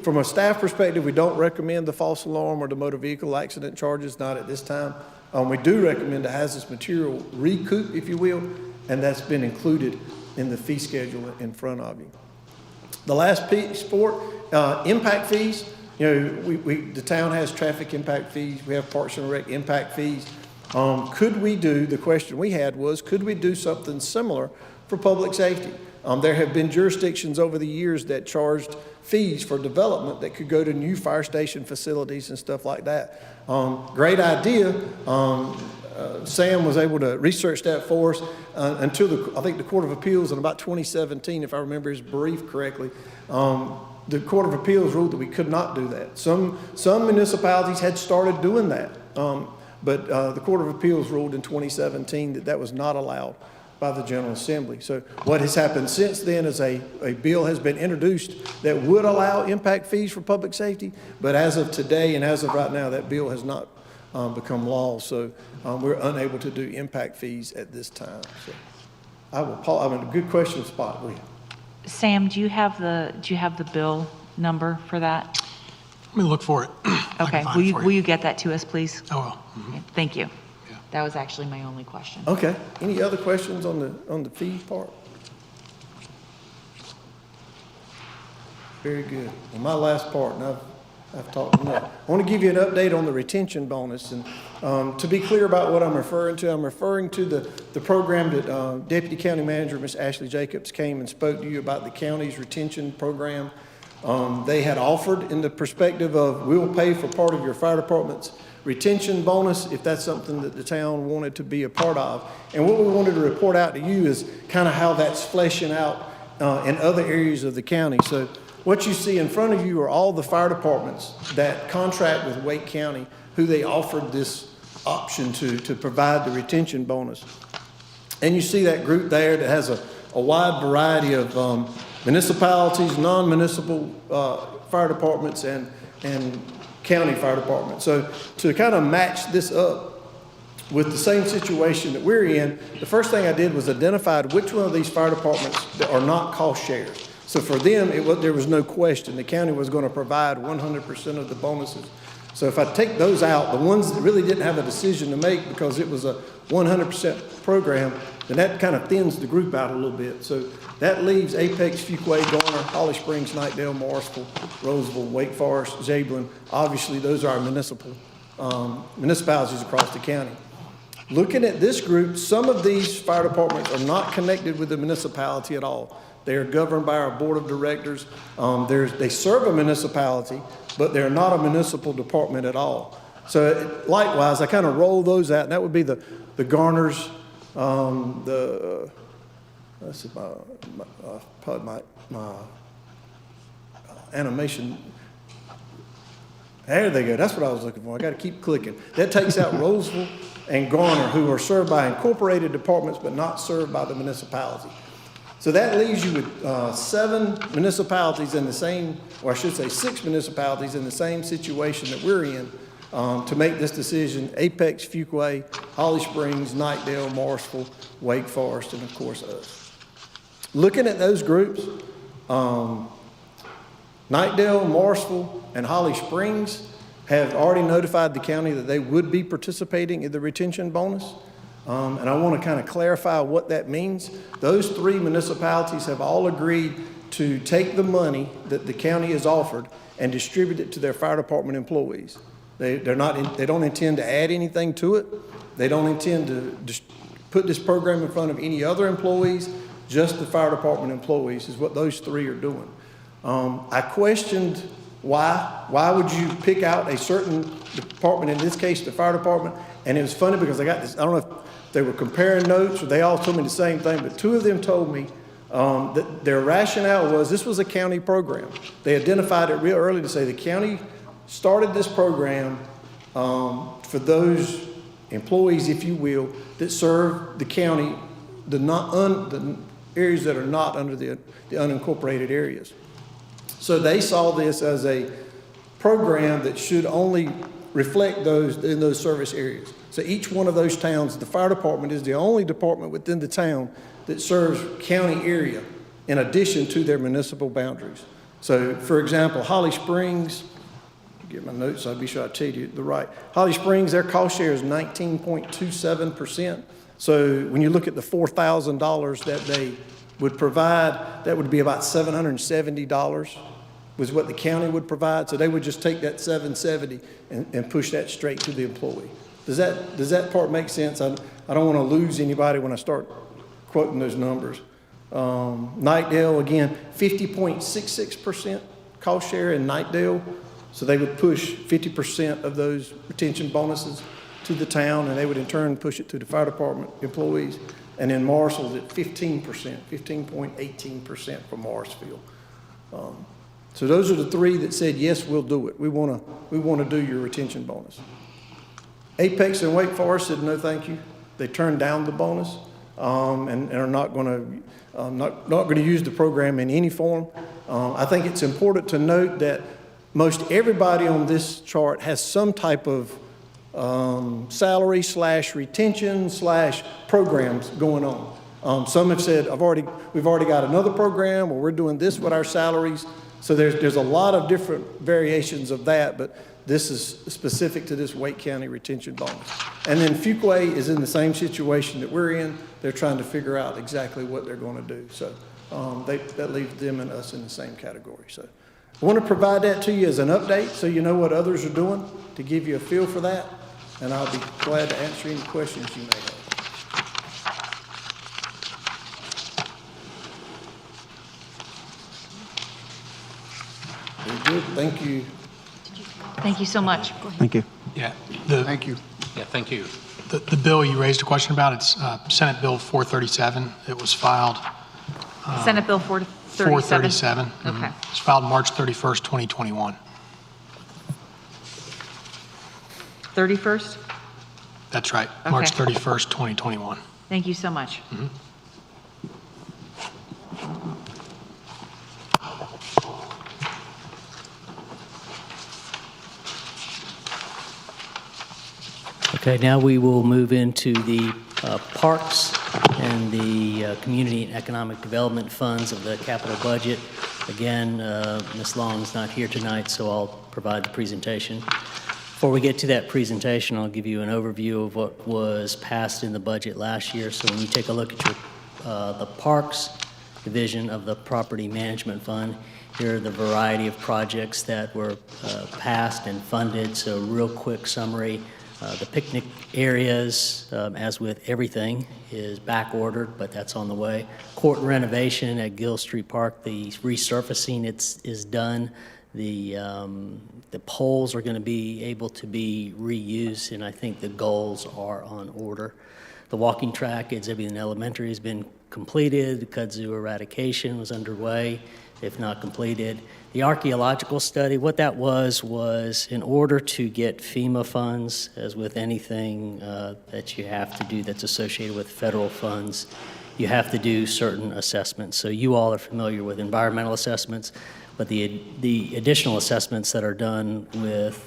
from a staff perspective, we don't recommend the false alarm or the motor vehicle accident charges, not at this time. We do recommend the hazardous material recoup, if you will, and that's been included in the fee schedule in front of you. The last piece for impact fees. The town has traffic impact fees. We have Parks and Rec impact fees. The question we had was, could we do something similar for public safety? There have been jurisdictions over the years that charged fees for development that could go to new fire station facilities and stuff like that. Great idea. Sam was able to research that for us until I think the Court of Appeals in about 2017, if I remember his brief correctly, the Court of Appeals ruled that we could not do that. Some municipalities had started doing that, but the Court of Appeals ruled in 2017 that was not allowed by the General Assembly. So what has happened since then is a bill has been introduced that would allow impact fees for public safety, but as of today and as of right now, that bill has not become law. So we're unable to do impact fees at this time. So I'm in a good question spot. Sam, do you have the bill number for that? Let me look for it. Okay, will you get that to us, please? I will. Okay, thank you. That was actually my only question. Okay. Any other questions on the fee part? Very good. Well, my last part, and I've talked enough. I want to give you an update on the retention bonus. And to be clear about what I'm referring to the program that Deputy County Manager, Ms. Ashley Jacobs, came and spoke to you about the county's retention program. They had offered in the perspective of, we'll pay for part of your fire department's retention bonus if that's something that the town wanted to be a part of. And what we wanted to report out to you is kind of how that's fleshing out in other areas of the county. So what you see in front of you are all the fire departments that contract with Wake County, who they offered this option to provide the retention bonus. And you see that group there that has a wide variety of municipalities, non-municipal fire departments, and county fire department. So to kind of match this up with the same situation that we're in, the first thing I did was identified which one of these fire departments that are not cost shares. So for them, there was no question. The county was going to provide 100% of the bonuses. So if I take those out, the ones that really didn't have a decision to make because it was a 100% program, then that kind of thins the group out a little bit. So that leaves Apex, Fuquay, Garner, Holly Springs, Knightdale, Morrisville, Roseville, Wake Forest, Zebulon. Obviously, those are our municipalities across the county. Looking at this group, some of these fire departments are not connected with the municipality at all. They are governed by our board of directors. They serve a municipality, but they're not a municipal department at all. So likewise, I kind of roll those out, and that would be the Garners, let's see, my animation. There they go. That's what I was looking for. I got to keep clicking. That takes out Roseville and Garner, who are served by incorporated departments but not served by the municipality. So that leaves you with 7 municipalities in the same, or I should say 6 municipalities in the same situation that we're in to make this decision: Apex, Fuquay, Holly Springs, Knightdale, Morrisville, Wake Forest, and of course us. Looking at those groups, Knightdale, Morrisville, and Holly Springs have already notified the county that they would be participating in the retention bonus. And I want to kind of clarify what that means. Those 3 municipalities have all agreed to take the money that the county has offered and distribute it to their fire department employees. They don't intend to add anything to it. They don't intend to just put this program in front of any other employees. Just the fire department employees is what those 3 are doing. I questioned why. Why would you pick out a certain department, in this case the fire department? And it was funny because I got this, I don't know if they were comparing notes or they all told me the same thing, but 2 of them told me that their rationale was this was a county program. They identified it real early to say the county started this program for those employees, if you will, that serve the county, the areas that are not under the unincorporated areas. So they saw this as a program that should only reflect those in those service areas. So each one of those towns, the fire department is the only department within the town that serves county area in addition to their municipal boundaries. So for example, Holly Springs, get my notes so I'll be sure I tell you the right. Holly Springs, their cost share is 19.27%. So when you look at the $4,000 that they would provide, that would be about $770 was what the county would provide. So they would just take that $770 and push that straight to the employee. Does that part make sense? I don't want to lose anybody when I start quoting those numbers. Knightdale, again, 50.66% cost share in Knightdale. So they would push 50% of those retention bonuses to the town, and they would in turn push it to the fire department employees. And then Morrisville's at 15%, 15.18% for Morrisville. So those are the 3 that said, yes, we'll do it. We want to do your retention bonus. Apex and Wake Forest said, no, thank you. They turned down the bonus and are not going to use the program in any form. I think it's important to note that most everybody on this chart has some type of salary / retention / programs going on. Some have said, we've already got another program, or we're doing this with our salaries. So there's a lot of different variations of that, but this is specific to this Wake County retention bonus. And then Fuquay is in the same situation that we're in. They're trying to figure out exactly what they're going to do. So that leaves them and us in the same category. So I want to provide that to you as an update so you know what others are doing, to give you a feel for that. And I'll be glad to answer any questions you may have. Very good. Thank you. Thank you so much. Thank you. Yeah. Thank you. Yeah, thank you. The bill you raised a question about, it's Senate Bill 437. It was filed. Senate Bill 437? 437. Okay. It was filed March 31st, 2021. 31st? That's right. Okay. March 31st, 2021. Thank you so much. Okay, now we will move into the parks and the community and economic development funds of the capital budget. Again, Ms. Long's not here tonight, so I'll provide the presentation. Before we get to that presentation, I'll give you an overview of what was passed in the budget last year. So when you take a look at the parks division of the property management fund, here are the variety of projects that were passed and funded. So real quick summary. The picnic areas, as with everything, is back ordered, but that's on the way. Court renovation at Gill Street Park, the resurfacing is done. The poles are going to be able to be reused, and I think the goals are on order. The walking track at Zebulon Elementary has been completed. The kudzu eradication was underway, if not completed. The archaeological study, what that was in order to get FEMA funds, as with anything that you have to do that's associated with federal funds, you have to do certain assessments. So you all are familiar with environmental assessments, but the additional assessments that are done with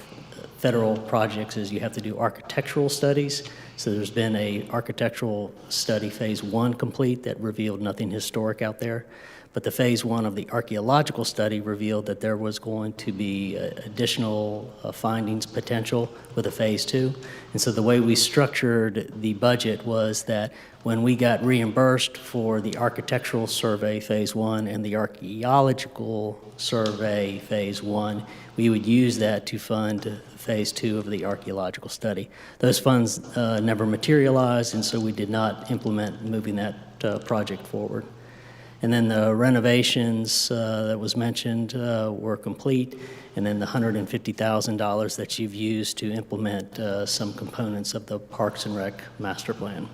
federal projects is you have to do architectural studies. So there's been a architectural study, phase 1 complete, that revealed nothing historic out there. But the phase 1 of the archaeological study revealed that there was going to be additional findings potential with a phase 2. And so the way we structured the budget was that when we got reimbursed for the architectural survey phase 1 and the archaeological survey phase 1, we would use that to fund phase 2 of the archaeological study. Those funds never materialized, and so we did not implement moving that project forward. And then the renovations that was mentioned were complete, and then the $150,000 that you've used to implement some components of the Parks and Rec master plan.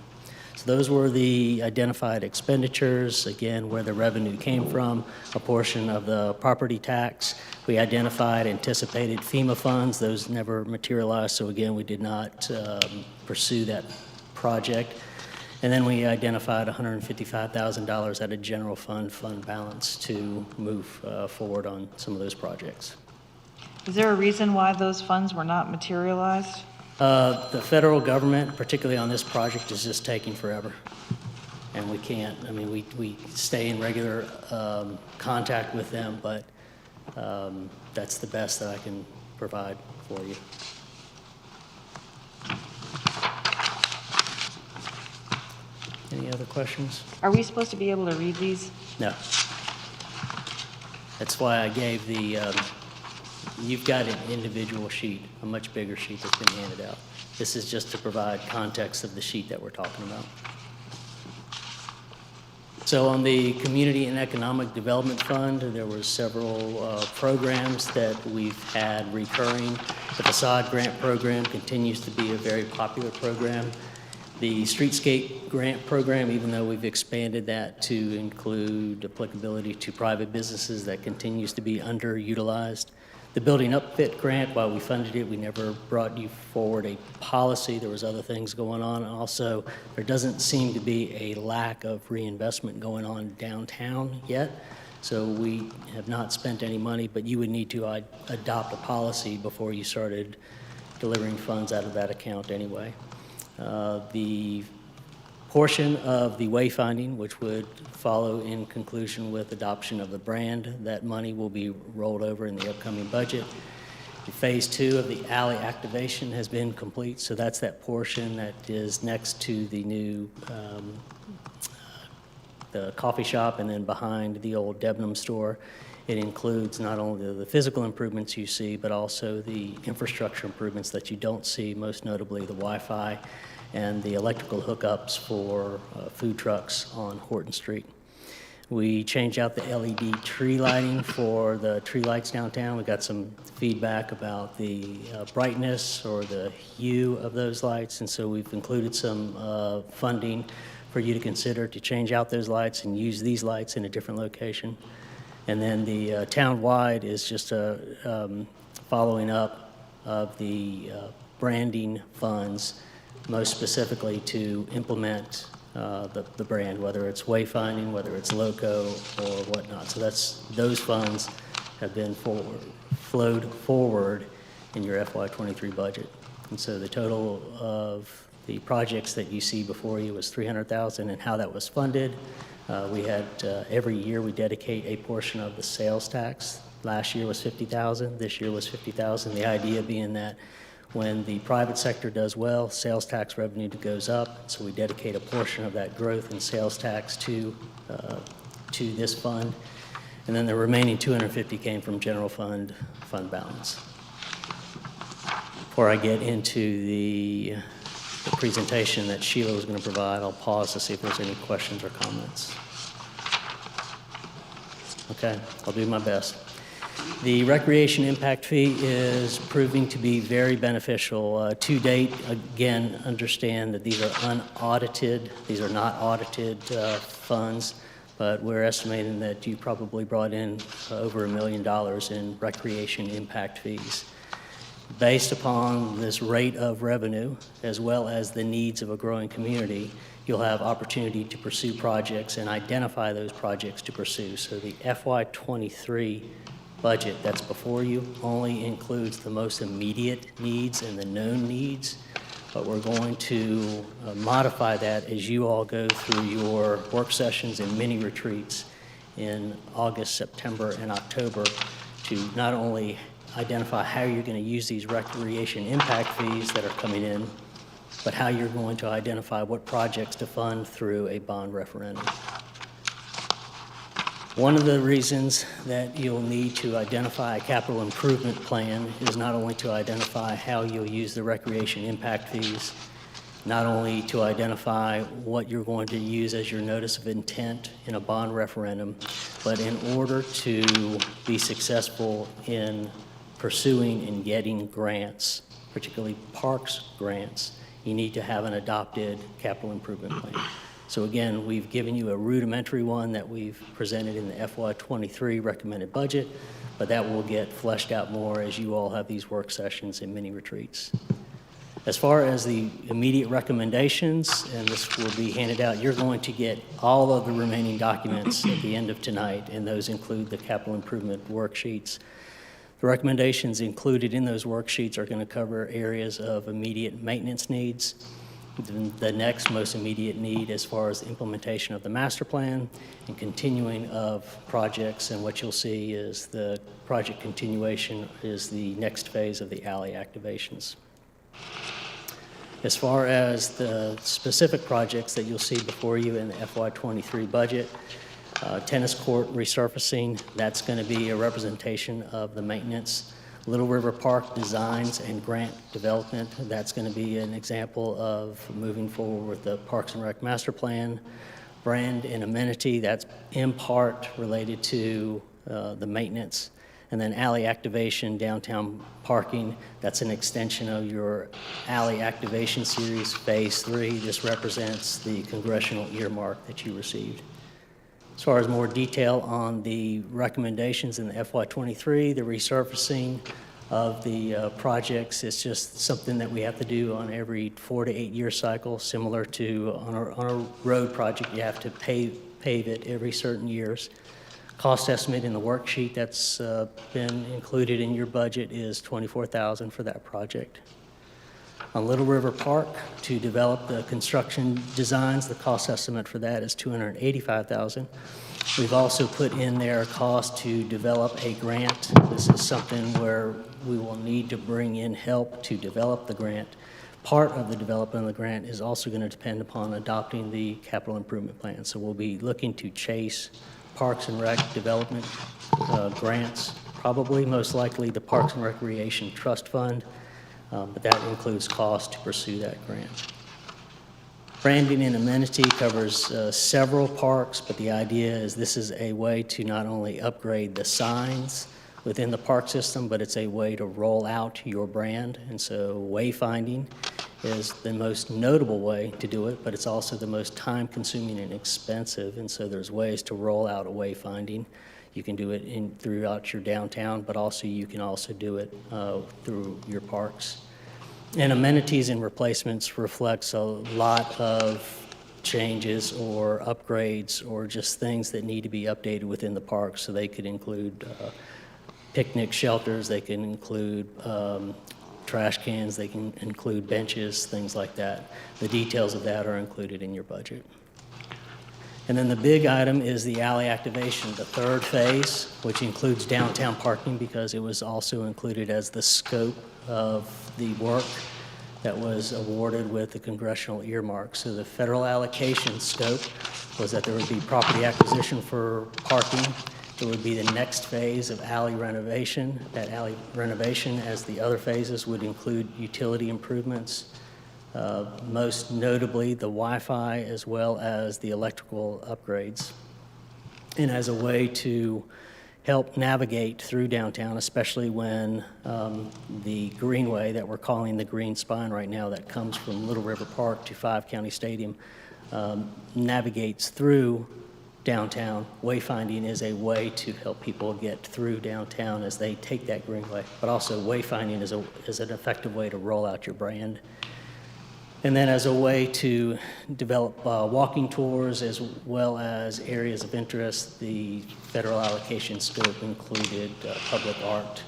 So those were the identified expenditures, again, where the revenue came from, a portion of the property tax. We identified anticipated FEMA funds. Those never materialized, so again, we did not pursue that project. And then we identified $155,000 at a general fund balance to move forward on some of those projects. Is there a reason why those funds were not materialized? The federal government, particularly on this project, is just taking forever. And we can't, I mean, we stay in regular contact with them, but that's the best that I can provide for you. Any other questions? Are we supposed to be able to read these? No. That's why I gave you've got an individual sheet, a much bigger sheet that's been handed out. This is just to provide context of the sheet that we're talking about. So on the Community and Economic Development Fund, there were several programs that we've had recurring. The facade grant program continues to be a very popular program. The Streetscape grant program, even though we've expanded that to include applicability to private businesses, that continues to be underutilized. The Building Upfit grant, while we funded it, we never brought you forward a policy. There was other things going on. And also, there doesn't seem to be a lack of reinvestment going on downtown yet. So we have not spent any money, but you would need to adopt a policy before you started delivering funds out of that account anyway. The portion of the wayfinding, which would follow in conclusion with adoption of the brand, that money will be rolled over in the upcoming budget. The phase 2 of the alley activation has been complete, so that's that portion that is next to the new the coffee shop and then behind the old Debenham store. It includes not only the physical improvements you see, but also the infrastructure improvements that you don't see, most notably the Wi-Fi and the electrical hookups for food trucks on Horton Street. We changed out the LED tree lighting for the tree lights downtown. We got some feedback about the brightness or the hue of those lights, and so we've included some funding for you to consider to change out those lights and use these lights in a different location. And then the town-wide is just a following up of the branding funds, most specifically to implement the brand, whether it's wayfinding, whether it's loco or whatnot. So those funds have been flowed forward in your FY23 budget. And so the total of the projects that you see before you was $300,000, and how that was funded. We had every year we dedicate a portion of the sales tax. Last year was $50,000. This year was $50,000. The idea being that when the private sector does well, sales tax revenue goes up, so we dedicate a portion of that growth in sales tax to this fund, and then the remaining $250 came from general fund balance. Before I get into the presentation that Sheila was going to provide, I'll pause to see if there's any questions or comments. Okay, I'll do my best. The recreation impact fee is proving to be very beneficial. To date, again, understand that these are unaudited. These are not audited funds, but we're estimating that you probably brought in over $1 million in recreation impact fees. Based upon this rate of revenue, as well as the needs of a growing community, you'll have opportunity to pursue projects and identify those projects to pursue. So the FY23 budget that's before you only includes the most immediate needs and the known needs, but we're going to modify that as you all go through your work sessions and mini retreats in August, September, and October to not only identify how you're going to use these recreation impact fees that are coming in, but how you're going to identify what projects to fund through a bond referendum. One of the reasons that you'll need to identify a capital improvement plan is not only to identify how you'll use the recreation impact fees, not only to identify what you're going to use as your notice of intent in a bond referendum, but in order to be successful in pursuing and getting grants, particularly parks grants, you need to have an adopted capital improvement plan. So again, we've given you a rudimentary one that we've presented in the FY23 recommended budget, but that will get fleshed out more as you all have these work sessions and mini retreats. As far as the immediate recommendations, and this will be handed out, you're going to get all of the remaining documents at the end of tonight, and those include the capital improvement worksheets. The recommendations included in those worksheets are going to cover areas of immediate maintenance needs, the next most immediate need as far as the implementation of the master plan and continuing of projects. And what you'll see is the project continuation is the next phase of the alley activations. As far as the specific projects that you'll see before you in the FY23 budget, tennis court resurfacing, that's going to be a representation of the maintenance. Little River Park designs and grant development, that's going to be an example of moving forward with the Parks and Rec master plan. Brand and amenity, that's in part related to the maintenance. And then alley activation, downtown parking, that's an extension of your alley activation series, phase 3. This represents the congressional earmark that you received. As far as more detail on the recommendations in the FY23, the resurfacing of the projects is just something that we have to do on every 4 to 8 year cycle, similar to on a road project, you have to pave it every certain years. Cost estimate in the worksheet that's been included in your budget is $24,000 for that project. On Little River Park, to develop the construction designs, the cost estimate for that is $285,000. We've also put in there a cost to develop a grant. This is something where we will need to bring in help to develop the grant. Part of the development of the grant is also going to depend upon adopting the capital improvement plan. So we'll be looking to chase Parks and Rec development grants, probably most likely the Parks and Recreation Trust Fund. But that includes cost to pursue that grant. Branding and amenity covers several parks, but the idea is this is a way to not only upgrade the signs within the park system, but it's a way to roll out your brand. And so wayfinding is the most notable way to do it, but it's also the most time-consuming and expensive. And so there's ways to roll out a wayfinding. You can do it throughout your downtown, but also you can also do it through your parks. And amenities and replacements reflects a lot of changes or upgrades or just things that need to be updated within the park. So they could include picnic shelters, they can include trash cans, they can include benches, things like that. The details of that are included in your budget. And then the big item is the alley activation, the third phase, which includes downtown parking because it was also included as the scope of the work that was awarded with the congressional earmark. So the federal allocation scope was that there would be property acquisition for parking, It would be the next phase of alley renovation. That alley renovation, as the other phases, would include utility improvements, most notably the Wi-Fi as well as the electrical upgrades. And as a way to help navigate through downtown, especially when the greenway that we're calling the Green Spine right now that comes from Little River Park to 5 County Stadium navigates through downtown. Wayfinding is a way to help people get through downtown as they take that greenway, but also wayfinding is an effective way to roll out your brand. And then as a way to develop walking tours as well as areas of interest, the federal allocation scope included public art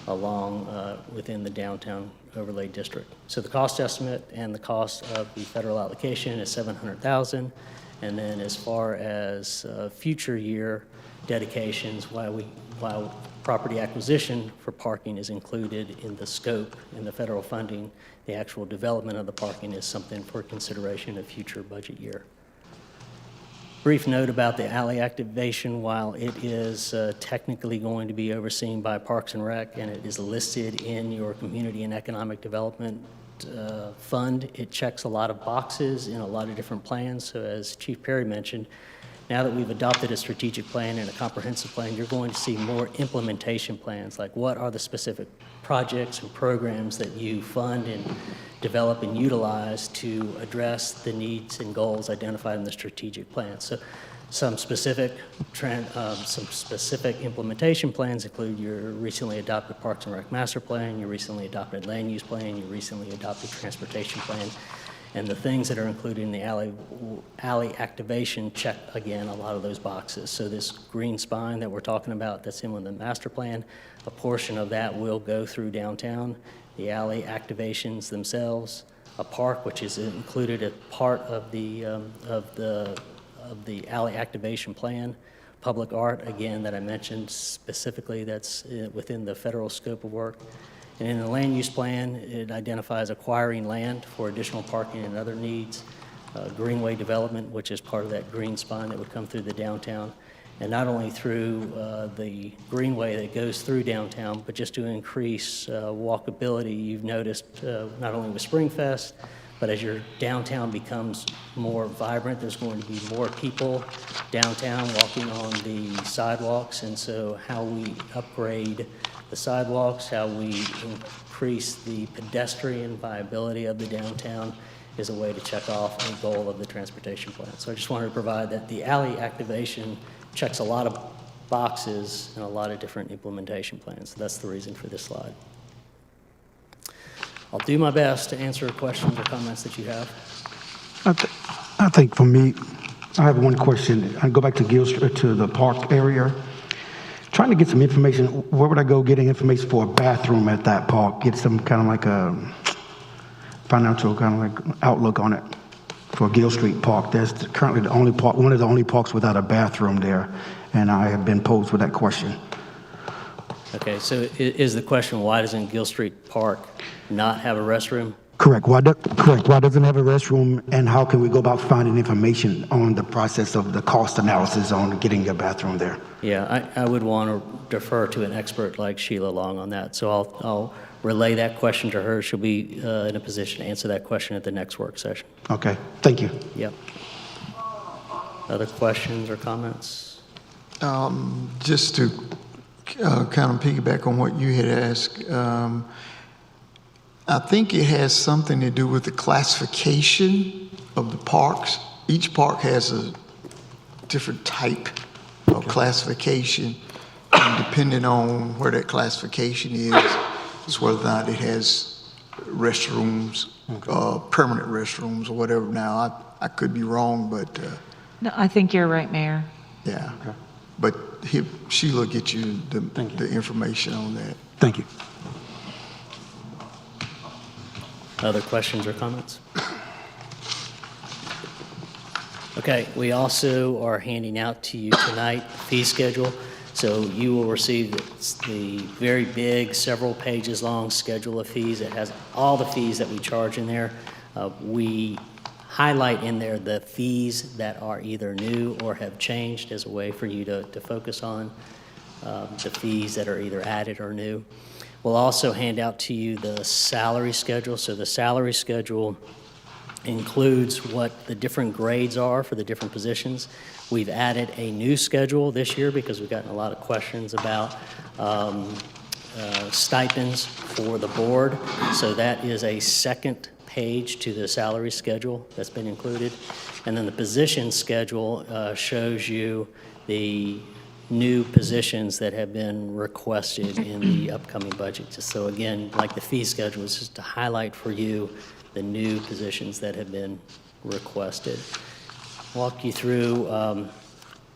along within the downtown overlay district. So the cost estimate and the cost of the federal allocation is $700,000. And then as far as future year dedications, while property acquisition for parking is included in the scope in the federal funding, the actual development of the parking is something for consideration of future budget year. Brief note about the alley activation. While it is technically going to be overseen by Parks and Rec and it is listed in your community and economic development fund, it checks a lot of boxes in a lot of different plans. So as Chief Perry mentioned, now that we've adopted a strategic plan and a comprehensive plan, you're going to see more implementation plans, like what are the specific projects and programs that you fund and develop and utilize to address the needs and goals identified in the strategic plan. So some specific implementation plans include your recently adopted Parks and Rec Master Plan, your recently adopted Land Use Plan, your recently adopted Transportation Plan. And the things that are included in the alley activation check, again, a lot of those boxes. So this green spine that we're talking about that's in with the master plan, a portion of that will go through downtown. The alley activations themselves, a park which is included as part of the alley activation plan, public art, again, that I mentioned specifically, that's within the federal scope of work. And in the land use plan, it identifies acquiring land for additional parking and other needs, greenway development, which is part of that green spine that would come through the downtown, and not only through the greenway that goes through downtown, but just to increase walkability. You've noticed not only with Springfest, but as your downtown becomes more vibrant, there's going to be more people downtown walking on the sidewalks, and so how we upgrade the sidewalks, how we increase the pedestrian viability of the downtown is a way to check off a goal of the transportation plan. So I just wanted to provide that the alley activation checks a lot of boxes and a lot of different implementation plans. So that's the reason for this slide. I'll do my best to answer questions or comments that you have. I think for me, I have one question. I go back to to the park area. Trying to get some information. Where would I go getting information for a bathroom at that park? Get some kind of like a financial kind of like outlook on it for Gill Street Park. That's currently the only park, one of the only parks without a bathroom there, and I have been posed with that question. Okay, so is the question, why doesn't Gill Street Park not have a restroom? Correct. Why doesn't it have a restroom, and how can we go about finding information on the process of the cost analysis on getting a bathroom there? Yeah, I would want to defer to an expert like Sheila Long on that. So I'll relay that question to her. She'll be in a position to answer that question at the next work session. Okay, thank you. Yep. Other questions or comments? Just to kind of piggyback on what you had asked, I think it has something to do with the classification of the parks. Each park has a different type of classification, and depending on where that classification is whether or not it has restrooms, permanent restrooms or whatever. Now, I could be wrong, but No, I think you're right, Mayor. yeah. Okay. But Sheila will get you the information on that. Thank you. Other questions or comments? Okay, we also are handing out to you tonight fee schedule. So you will receive the very big, several pages long schedule of fees. It has all the fees that we charge in there. We highlight in there the fees that are either new or have changed as a way for you to focus on the fees that are either added or new. We'll also hand out to you the salary schedule. So the salary schedule includes what the different grades are for the different positions. We've added a new schedule this year because we've gotten a lot of questions about stipends for the board. So that is a second page to the salary schedule that's been included. And then the position schedule shows you the new positions that have been requested in the upcoming budget. Just so again, like the fee schedule is just to highlight for you the new positions that have been requested. Walk you through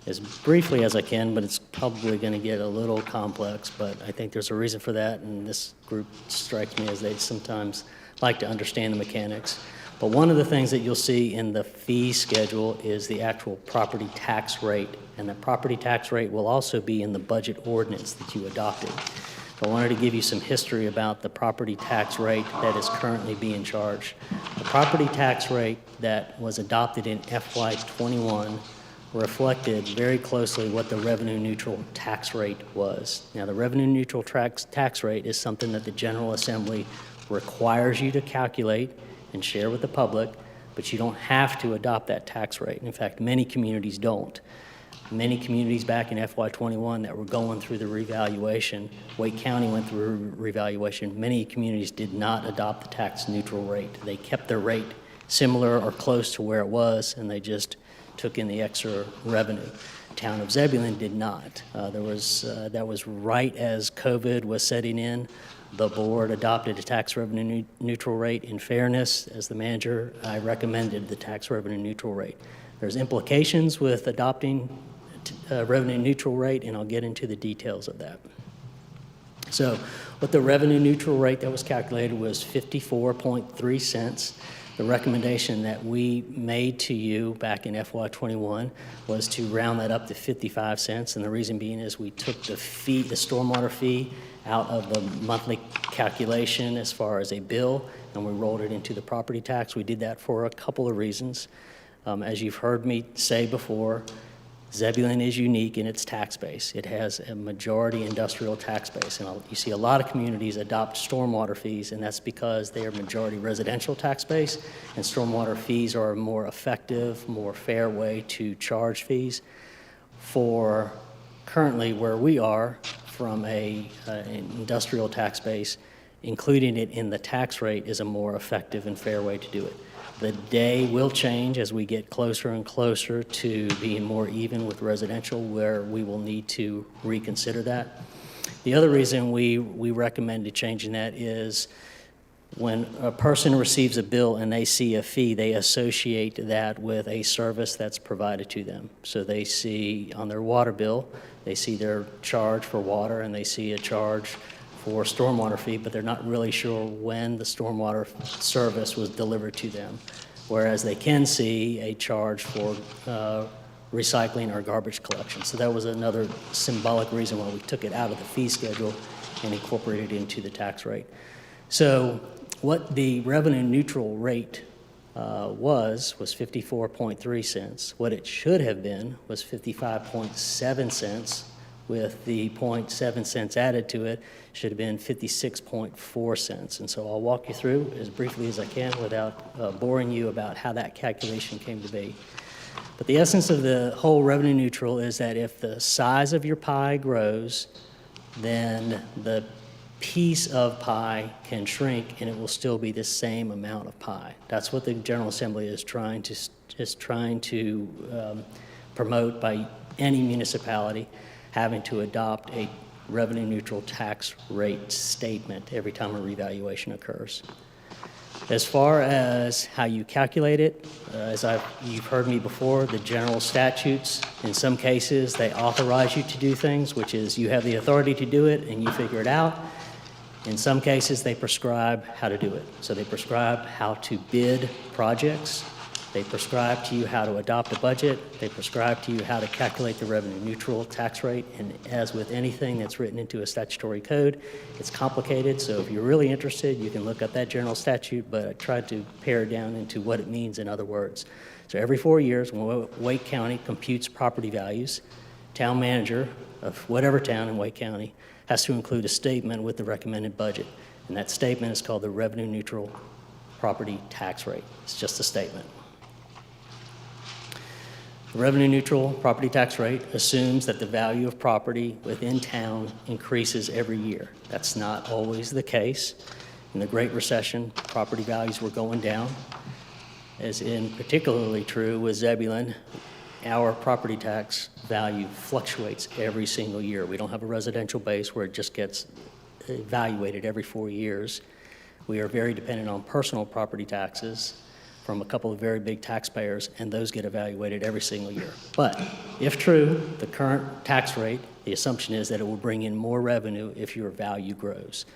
as briefly as I can, but it's probably going to get a little complex, but I think there's a reason for that, and this group strikes me as they sometimes like to understand the mechanics. But one of the things that you'll see in the fee schedule is the actual property tax rate, and the property tax rate will also be in the budget ordinance that you adopted. I wanted to give you some history about the property tax rate that is currently being charged. The property tax rate that was adopted in FY21 reflected very closely what the revenue neutral tax rate was. Now, the revenue neutral tax rate is something that the General Assembly requires you to calculate and share with the public, but you don't have to adopt that tax rate. In fact, many communities don't. Many communities back in FY21 that were going through the revaluation, Wake County went through revaluation, many communities did not adopt the tax neutral rate. They kept their rate similar or close to where it was, and they just took in the extra revenue. Town of Zebulon did not. That was right as COVID was setting in. The board adopted a tax revenue neutral rate. In fairness, as the manager, I recommended the tax revenue neutral rate. There's implications with adopting revenue neutral rate, and I'll get into the details of that. So what the revenue neutral rate that was calculated was 54.3 cents. The recommendation that we made to you back in FY21 was to round that up to 55 cents, and the reason being is we took the fee, the stormwater fee, out of the monthly calculation as far as a bill, and we rolled it into the property tax. We did that for a couple of reasons. As you've heard me say before, Zebulon is unique in its tax base. It has a majority industrial tax base, and you see a lot of communities adopt stormwater fees, and that's because they are majority residential tax base, and stormwater fees are a more effective, more fair way to charge fees. For currently where we are from an industrial tax base, including it in the tax rate is a more effective and fair way to do it. The day will change as we get closer and closer to being more even with residential, where we will need to reconsider that. The other reason we recommended changing that is when a person receives a bill and they see a fee, they associate that with a service that's provided to them. So they see on their water bill, they see their charge for water and they see a charge for stormwater fee, but they're not really sure when the stormwater service was delivered to them. Whereas they can see a charge for recycling or garbage collection. So that was another symbolic reason why we took it out of the fee schedule and incorporated it into the tax rate. So what the revenue neutral rate was 54.3 cents. What it should have been was 55.7 cents. With the 0.7 cents added to it, should have been 56.4 cents. And so I'll walk you through as briefly as I can without boring you about how that calculation came to be. But the essence of the whole revenue neutral is that if the size of your pie grows, then the piece of pie can shrink and it will still be the same amount of pie. That's what the General Assembly is trying to promote by any municipality having to adopt a revenue neutral tax rate statement every time a revaluation occurs. As far as how you calculate it, you've heard me before, the general statutes, in some cases, they authorize you to do things, which is you have the authority to do it and you figure it out. In some cases, they prescribe how to do it. So they prescribe how to bid projects. They prescribe to you how to adopt a budget. They prescribe to you how to calculate the revenue neutral tax rate. And as with anything that's written into a statutory code, it's complicated. So if you're really interested, you can look up that general statute, but I tried to pare it down into what it means in other words. So every 4 years, when Wake County computes property values, town manager of whatever town in Wake County has to include a statement with the recommended budget. And that statement is called the revenue neutral property tax rate. It's just a statement. The revenue neutral property tax rate assumes that the value of property within town increases every year. That's not always the case. In the Great Recession, property values were going down. As in particularly true with Zebulon, our property tax value fluctuates every single year. We don't have a residential base where it just gets evaluated every 4 years. We are very dependent on personal property taxes from a couple of very big taxpayers, and those get evaluated every single year. But if true, the current tax rate, the assumption is that it will bring in more revenue if your value grows.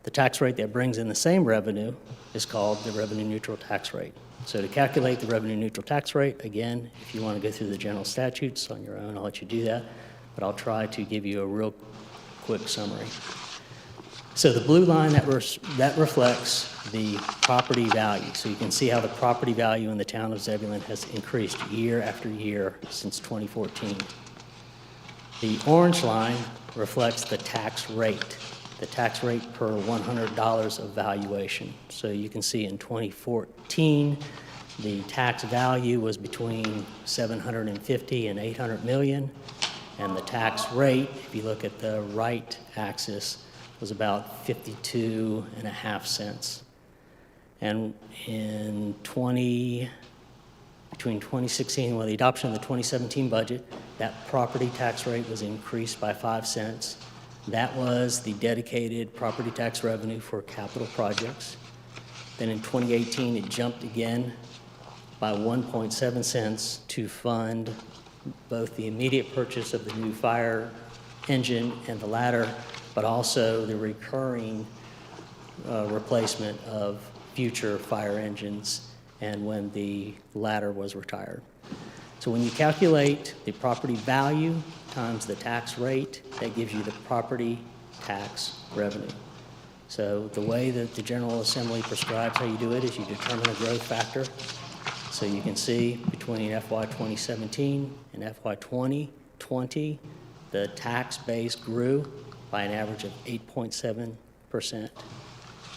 The tax rate that brings in the same revenue is called the revenue neutral tax rate. So to calculate the revenue neutral tax rate, again, if you want to go through the general statutes on your own, I'll let you do that, but I'll try to give you a real quick summary. So the blue line that reflects the property value. So you can see how the property value in the town of Zebulon has increased year after year since 2014. The orange line reflects the tax rate per $100 of valuation. So you can see in 2014, the tax value was between 750 and 800 million, and the tax rate, if you look at the right axis, was about 52.5 cents. And between 2016, the adoption of the 2017 budget, that property tax rate was increased by 5 cents. That was the dedicated property tax revenue for capital projects. Then in 2018, it jumped again by 1.7 cents to fund both the immediate purchase of the new fire engine and the ladder, but also the recurring replacement of future fire engines and when the ladder was retired. So when you calculate the property value times the tax rate, that gives you the property tax revenue. So the way that the General Assembly prescribes how you do it is you determine a growth factor. So you can see between FY 2017 and FY 2020, the tax base grew by an average of 8.7%.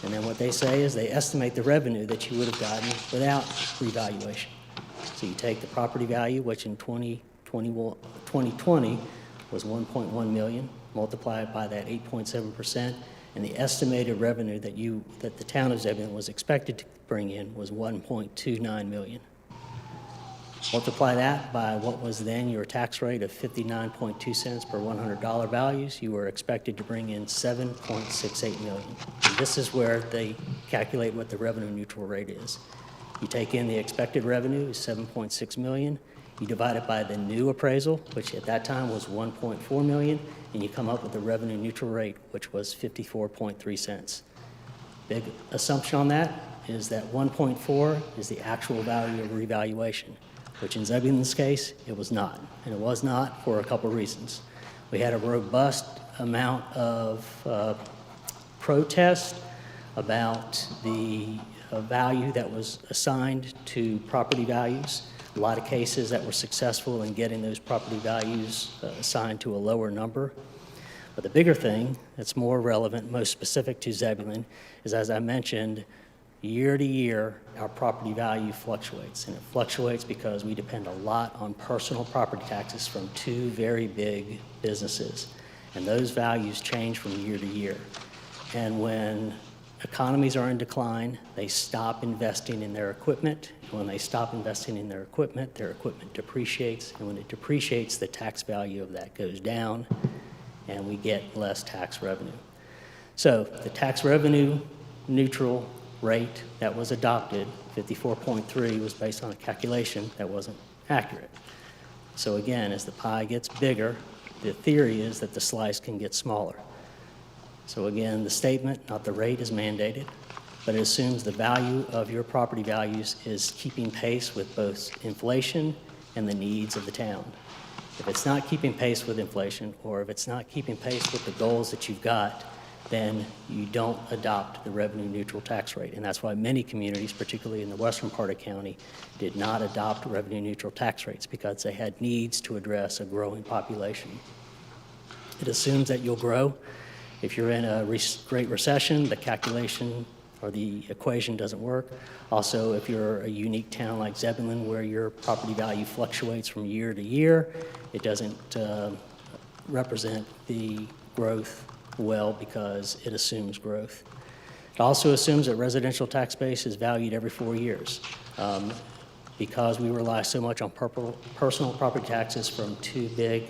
And then what they say is they estimate the revenue that you would have gotten without revaluation. So you take the property value, which in 2020 was 1.1 million, multiply it by that 8.7%, and the estimated revenue that the town of Zebulon was expected to bring in was 1.29 million. Multiply that by what was then your tax rate of 59.2 cents per $100 values, you were expected to bring in 7.68 million. And this is where they calculate what the revenue neutral rate is. You take in the expected revenue is 7.6 million, you divide it by the new appraisal, which at that time was 1.4 million, and you come up with the revenue neutral rate, which was 54.3 cents. Big assumption on that is that 1.4 is the actual value of revaluation, which in Zebulon's case, it was not. And it was not for a couple of reasons. We had a robust amount of protest about the value that was assigned to property values. A lot of cases that were successful in getting those property values assigned to a lower number. But the bigger thing that's more relevant, most specific to Zebulon, is as I mentioned, year to year, our property value fluctuates. And it fluctuates because we depend a lot on personal property taxes from two very big businesses. And those values change from year to year. And when economies are in decline, they stop investing in their equipment. And when they stop investing in their equipment depreciates. And when it depreciates, the tax value of that goes down, and we get less tax revenue. So the tax revenue neutral rate that was adopted, 54.3, was based on a calculation that wasn't accurate. So again, as the pie gets bigger, the theory is that the slice can get smaller. So again, the statement, not the rate, is mandated. but it assumes the value of your property values is keeping pace with both inflation and the needs of the town. If it's not keeping pace with inflation, or if it's not keeping pace with the goals that you've got, then you don't adopt the revenue neutral tax rate. And that's why many communities, particularly in the western part of county, did not adopt revenue neutral tax rates because they had needs to address a growing population. It assumes that you'll grow. If you're in a great recession, the calculation or the equation doesn't work. Also, if you're a unique town like Zebulon where your property value fluctuates from year to year, it doesn't represent the growth well because it assumes growth. It also assumes that residential tax base is valued every 4 years. Because we rely so much on personal property taxes from two big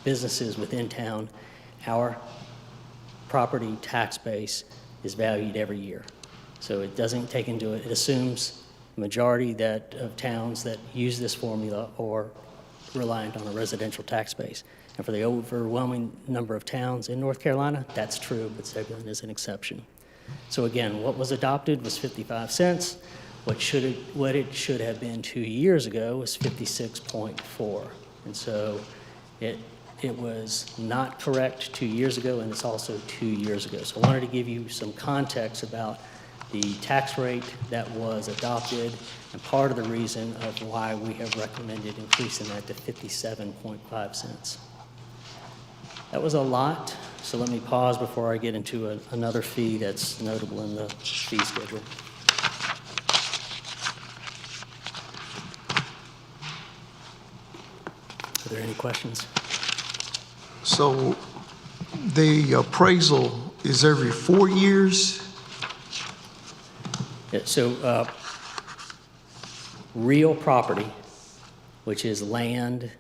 businesses within town, our property tax base is valued every year. So it doesn't take into it, it assumes the majority of towns that use this formula are reliant on a residential tax base. And for the overwhelming number of towns in North Carolina, that's true, but Zebulon is an exception. So again, what was adopted was 55 cents. What it should have been 2 years ago was 56.4. And so it was not correct 2 years ago, and it's also 2 years ago. So I wanted to give you some context about the tax rate that was adopted and part of the reason of why we have recommended increasing that to 57.5 cents. That was a lot, so let me pause before I get into another fee that's notable in the fee schedule. Are there any questions? So the appraisal is every 4 years? Yeah, so real property, which is land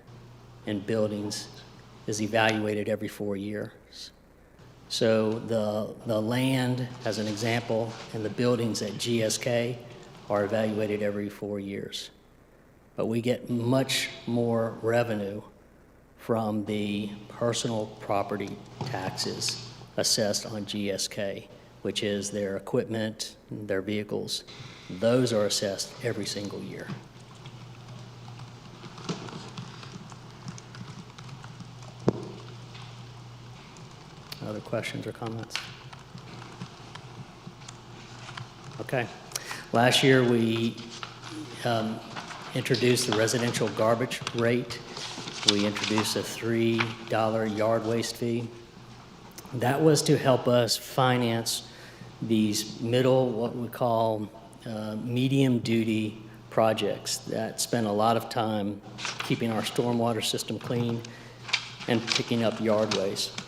and buildings, is evaluated every 4 years. So the land, as an example, and the buildings at GSK are evaluated every 4 years. But we get much more revenue from the personal property taxes assessed on GSK, which is their equipment, their vehicles. Those are assessed every single year. Other questions or comments? Okay. Last year we introduced the residential garbage rate. We introduced a $3 yard waste fee. That was to help us finance these middle, what we call medium duty projects that spend a lot of time keeping our stormwater system clean and picking up yard waste.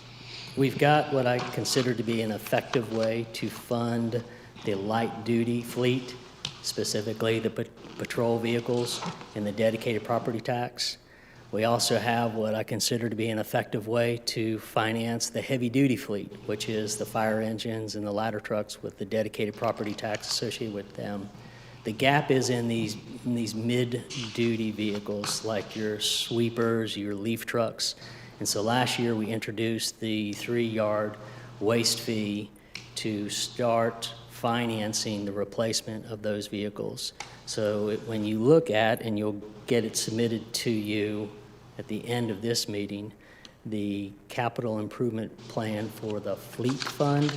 We've got what I consider to be an effective way to fund the light duty fleet, specifically the patrol vehicles and the dedicated property tax. We also have what I consider to be an effective way to finance the heavy-duty fleet, which is the fire engines and the ladder trucks with the dedicated property tax associated with them. The gap is in these mid-duty vehicles like your sweepers, your leaf trucks. And so last year we introduced the 3-yard waste fee to start financing the replacement of those vehicles. So when you look at, and you'll get it submitted to you at the end of this meeting, the capital improvement plan for the fleet fund,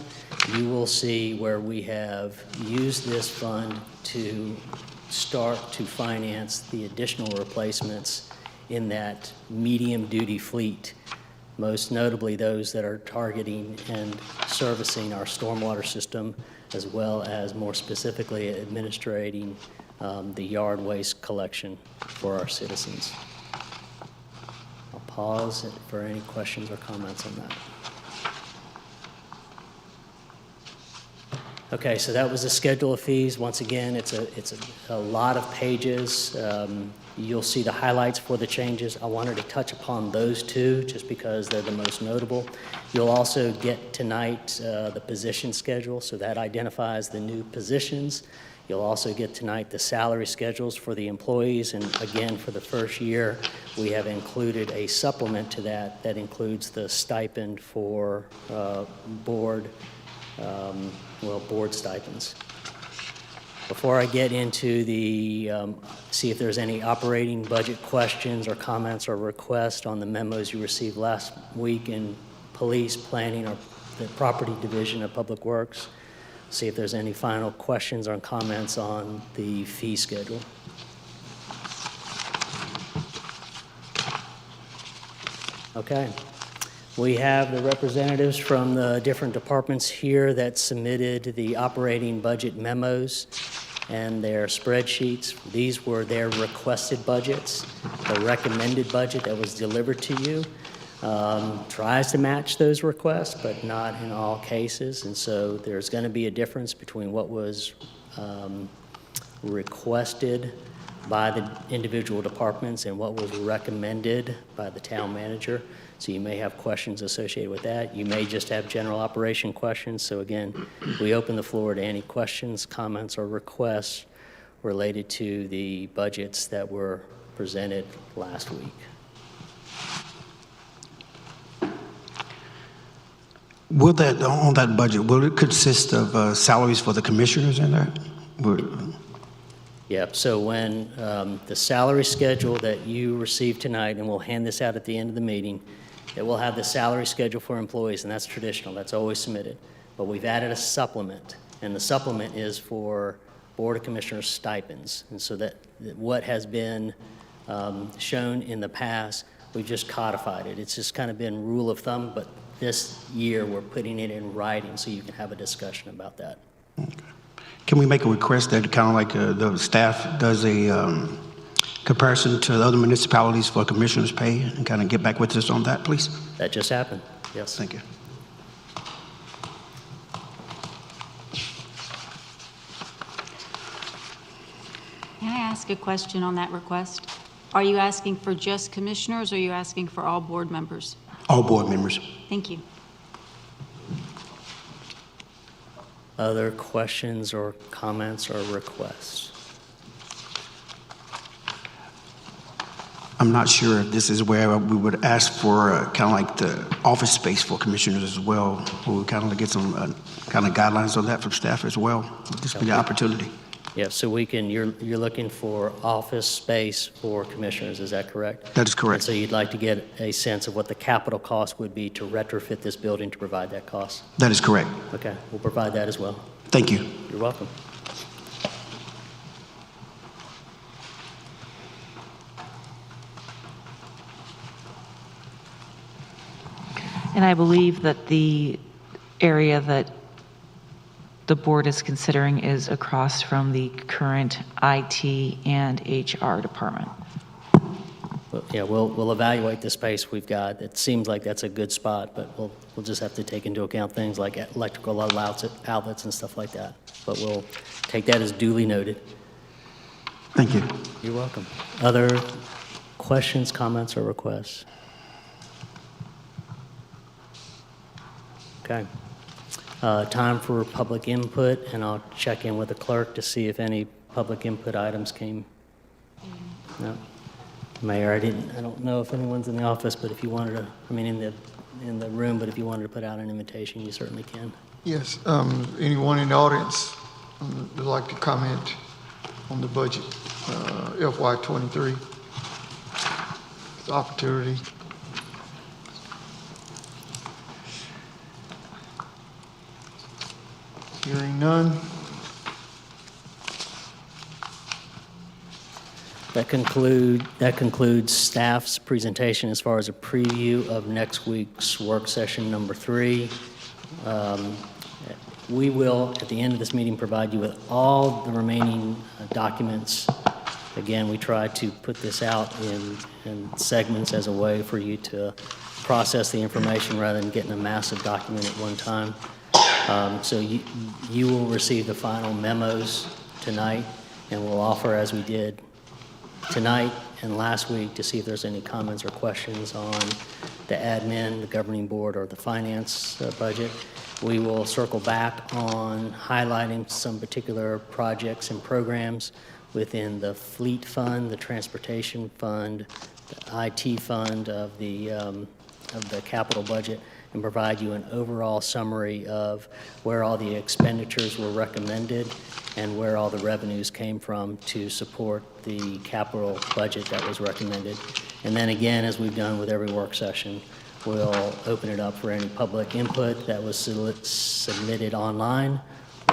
you will see where we have used this fund to start to finance the additional replacements in that medium-duty fleet, most notably those that are targeting and servicing our stormwater system, as well as more specifically administrating the yard waste collection for our citizens. I'll pause for any questions or comments on that. Okay, so that was the schedule of fees. Once again, it's a lot of pages. You'll see the highlights for the changes. I wanted to touch upon those two just because they're the most notable. You'll also get tonight the position schedule, so that identifies the new positions. You'll also get tonight the salary schedules for the employees, and again, for the first year, we have included a supplement to that includes the stipend for board board stipends. Before I get into see if there's any operating budget questions or comments or requests on the memos you received last week in police, planning, or the property division of Public Works, see if there's any final questions or comments on the fee schedule. Okay. We have the representatives from the different departments here that submitted the operating budget memos and their spreadsheets. These were their requested budgets. The recommended budget that was delivered to you tries to match those requests, but not in all cases. And so there's going to be a difference between what was requested by the individual departments and what was recommended by the town manager. So you may have questions associated with that. You may just have general operation questions. So again, we open the floor to any questions, comments, or requests related to the budgets that were presented last week. Will that, on that budget, will it consist of salaries for the commissioners in there? Yep, so when the salary schedule that you received tonight, and we'll hand this out at the end of the meeting, it will have the salary schedule for employees, and that's traditional, that's always submitted. But we've added a supplement, and the supplement is for Board of Commissioners stipends. And so that what has been shown in the past, we've just codified it. It's just kind of been rule of thumb, but this year we're putting it in writing so you can have a discussion about that. Okay. Can we make a request that kind of like the staff does a comparison to the other municipalities for commissioners' pay and kind of get back with us on that, please? That just happened, yes. Thank you. Can I ask a question on that request? Are you asking for just commissioners, or are you asking for all board members? All board members. Thank you. Other questions or comments or requests? I'm not sure if this is where we would ask for kind of like the office space for commissioners as well. We'll kind of get some kind of guidelines on that from staff as well. This would be the opportunity. Yeah, so we can, you're looking for office space for commissioners, is that correct? That is correct. And so you'd like to get a sense of what the capital cost would be to retrofit this building to provide that cost? That is correct. Okay, we'll provide that as well. Thank you. You're welcome. And I believe that the area that the board is considering is across from the current IT and HR department. Well, yeah, we'll evaluate the space we've got. It seems like that's a good spot, but we'll just have to take into account things like electrical outlets and stuff like that. But we'll take that as duly noted. Thank you. You're welcome. Other questions, comments, or requests? Okay. Time for public input, and I'll check in with the clerk to see if any public input items came. No? Mayor, I don't know if anyone's in the office, but if you wanted to, I mean, in the room, but if you wanted to put out an invitation, you certainly can. Yes, anyone in the audience would like to comment on the budget, FY '23? It's an opportunity. Hearing none. That concludes staff's presentation as far as a preview of next week's work session number 3. We will, at the end of this meeting, provide you with all the remaining documents. Again, we try to put this out in segments as a way for you to process the information rather than getting a massive document at one time. So you will receive the final memos tonight, and we'll offer, as we did tonight and last week, to see if there's any comments or questions on the admin, the governing board, or the finance budget. We will circle back on highlighting some particular projects and programs within the fleet fund, the transportation fund, the IT fund of the of the capital budget and provide you an overall summary of where all the expenditures were recommended and where all the revenues came from to support the capital budget that was recommended. And then again, as we've done with every work session, we'll open it up for any public input that was submitted online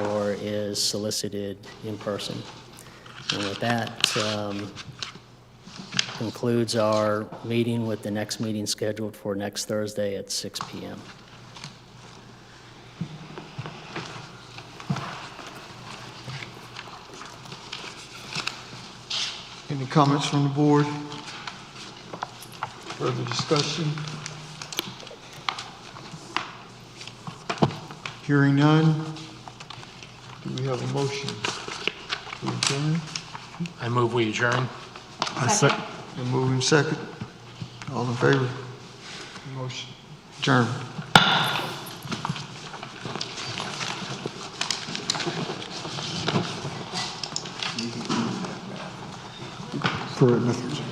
or is solicited in person. And with that, concludes our meeting, with the next meeting scheduled for next Thursday at 6 p.m. Any comments from the board? Further discussion? Hearing none. Do we have a motion to adjourn? I move we adjourn. And moving second. All in favor? Motion adjourned. For Mr.